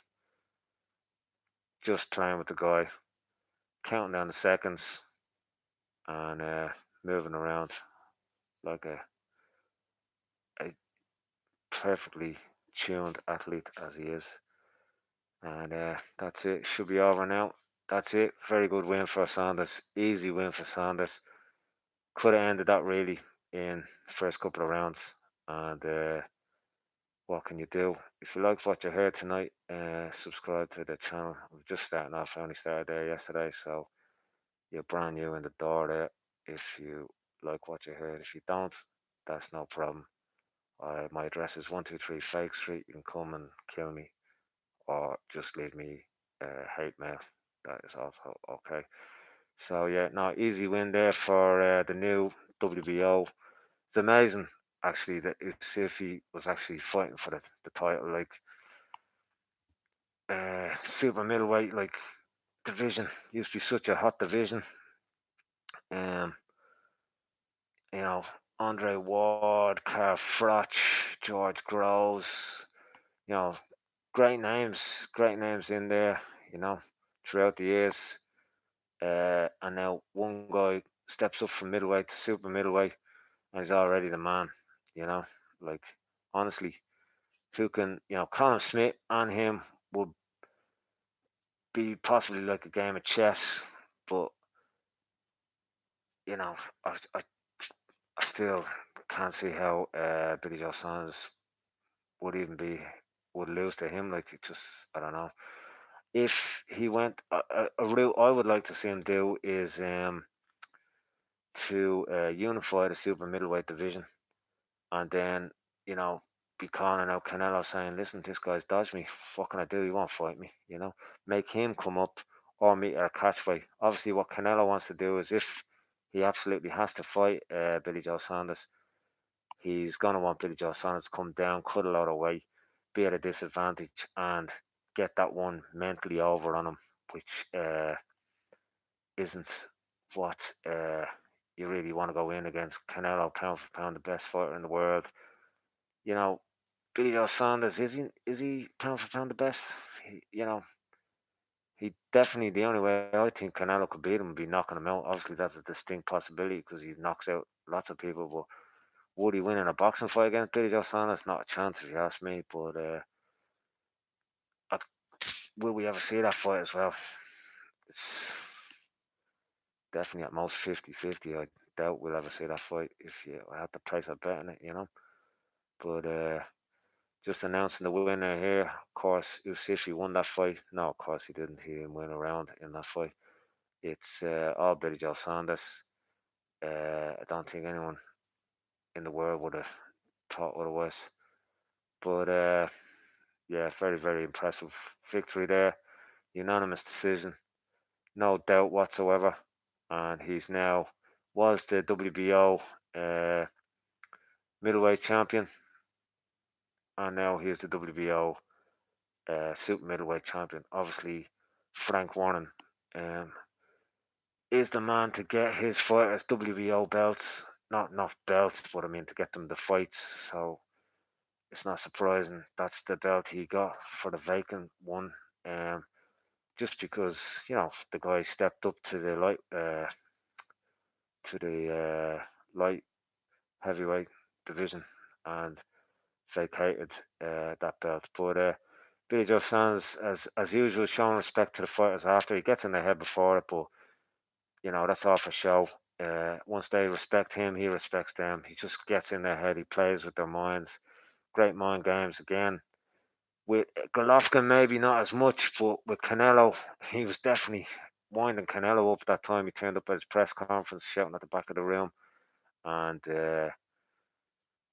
just playing with the guy, counting down the seconds, and moving around like a perfectly tuned athlete as he is. And that's it. Should be over now. That's it. Very good win for Saunders. Easy win for Saunders. Could have ended that really in the first couple of rounds. And what can you do? If you like what you heard tonight, subscribe to the channel. I'm just starting off. I only started there yesterday, so you're brand new in the door there. If you like what you heard, if you don't, that's no problem. My address is 123 Fake Street. You can come and kill me, or just leave me hate mail. That is also okay. So yeah, no, easy win there for the new WBO. It's amazing actually that Isufi was actually fighting for the title. Like super middleweight like division used to be such a hot division. Um, you know, Andre Ward, Carl Froch, George Groves, you know, great names in there, you know, throughout the years. And now one guy steps up from middleweight to super middleweight and he's already the man, you know. Like honestly, who can, Conor Smith and him would be possibly like a game of chess, but you know, I still can't see how Billy Joe Saunders would even be would lose to him. Like it just, I don't know. If he went a route I would like to see him do is to unify the super middleweight division, and then you know be calling out Canelo saying, "Listen, this guy's dodged me. What can I do? He won't fight me." Make him come up or meet a catch fight. Obviously, what Canelo wants to do is if he absolutely has to fight Billy Joe Saunders, he's gonna want Billy Joe Saunders to come down, cut a lot of weight, be at a disadvantage, and get that one mentally over on him, which isn't what you really want to go in against Canelo, pound for pound, the best fighter in the world. You know, Billy Joe Saunders is he pound for pound the best? He definitely the only way I think Canelo could beat him would be knocking him out. Obviously, that's a distinct possibility because he knocks out lots of people. But would he win in a boxing fight against Billy Joe Saunders? Not a chance, if you ask me. But will we ever see that fight as well? It's definitely at most 50-50. I doubt we'll ever see that fight if you had to place a bet on it. But just announcing the winner here. Of course, Isufi won that fight. No, of course he didn't. He didn't win a round in that fight. It's all Billy Joe Saunders. I don't think anyone in the world would have thought otherwise. But yeah, very, very impressive victory there. Unanimous decision. No doubt whatsoever. And he's now was the WBO middleweight champion. And now he's the WBO super middleweight champion. Obviously, Frank Warren um, is the man to get his fighters WBO belts. Not belts, but I mean to get them the fights. So it's not surprising that's the belt he got for the vacant one. Just because the guy stepped up to the light heavyweight division and vacated that belt. But Billy Joe Sands, as usual, showing respect to the fighters after he gets in their head before it, but that's all for show. Once they respect him, he respects them. He just gets in their head. He plays with their minds. Great mind games again. With Golovkin, maybe not as much, but with Canelo, he was definitely winding Canelo up that time. He turned up at his press conference shouting at the back of the room. And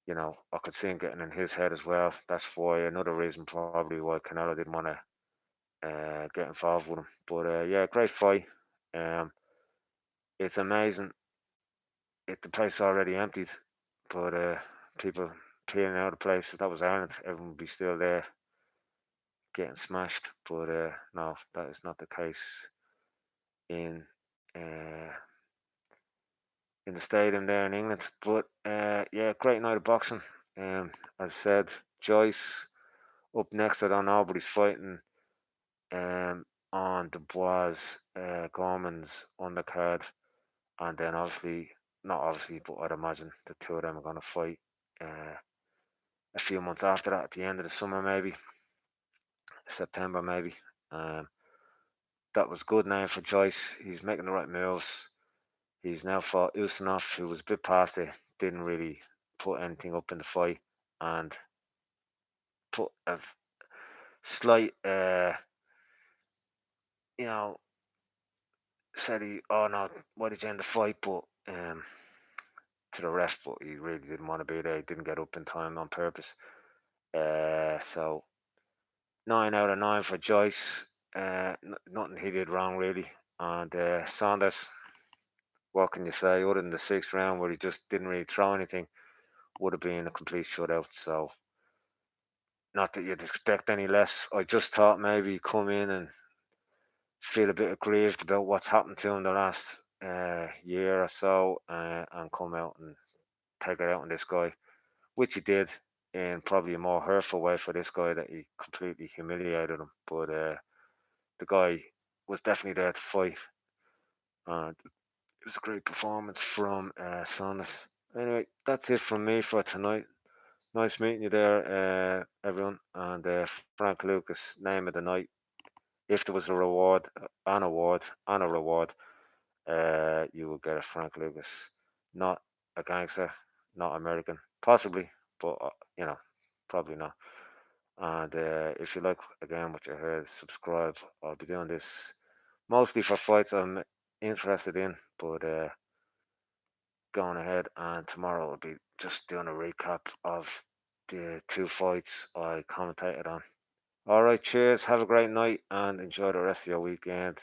I could see him getting in his head as well. That's why another reason probably why Canelo didn't want to get involved with him. But yeah, great fight. Um, it's amazing. The place already emptied, but people peeling out of the place. If that was Ireland, everyone would be still there getting smashed. But no, that is not the case in uh, in the stadium there in England. But yeah, great night of boxing. As I said, Joyce up next. I don't know, but he's fighting um, on Dubois Gorman's undercard, and then obviously, not obviously, but I'd imagine the two of them are going to fight a few months after that, at the end of the summer, maybe September, maybe. Um, that was good now for Joyce. He's making the right moves. He's now fought Ustinov, who was a bit past it, didn't really put anything up in the fight, and put a slight, you know, said oh no, why did you end the fight? But to the ref, but he really didn't want to be there. He didn't get up in time on purpose. So 9 out of 9 for Joyce. Nothing he did wrong really. And Saunders, what can you say? Other than the sixth round where he just didn't really throw anything, would have been a complete shutout. So not that you'd expect any less. I just thought maybe he'd come in and feel a bit aggrieved about what's happened to him the last year or so, and come out and take it out on this guy, which he did in probably a more hurtful way for this guy that he completely humiliated him. But the guy was definitely there to fight, and it was a great performance from Saunders. Anyway, that's it from me for tonight. Nice meeting you there, everyone. And Frank Lucas, name of the night. If there was a reward, an award, and a reward, you would get a Frank Lucas. Not a gangster, not American, possibly, but probably not. And if you like again what you heard, subscribe. I'll be doing this mostly for fights I'm interested in, but going ahead, and tomorrow I'll be just doing a recap of the two fights I commentated on. All right, cheers. Have a great night and enjoy the rest of your weekend.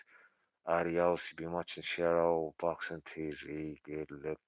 Adios. You've been watching Shero Boxing TV. Good luck.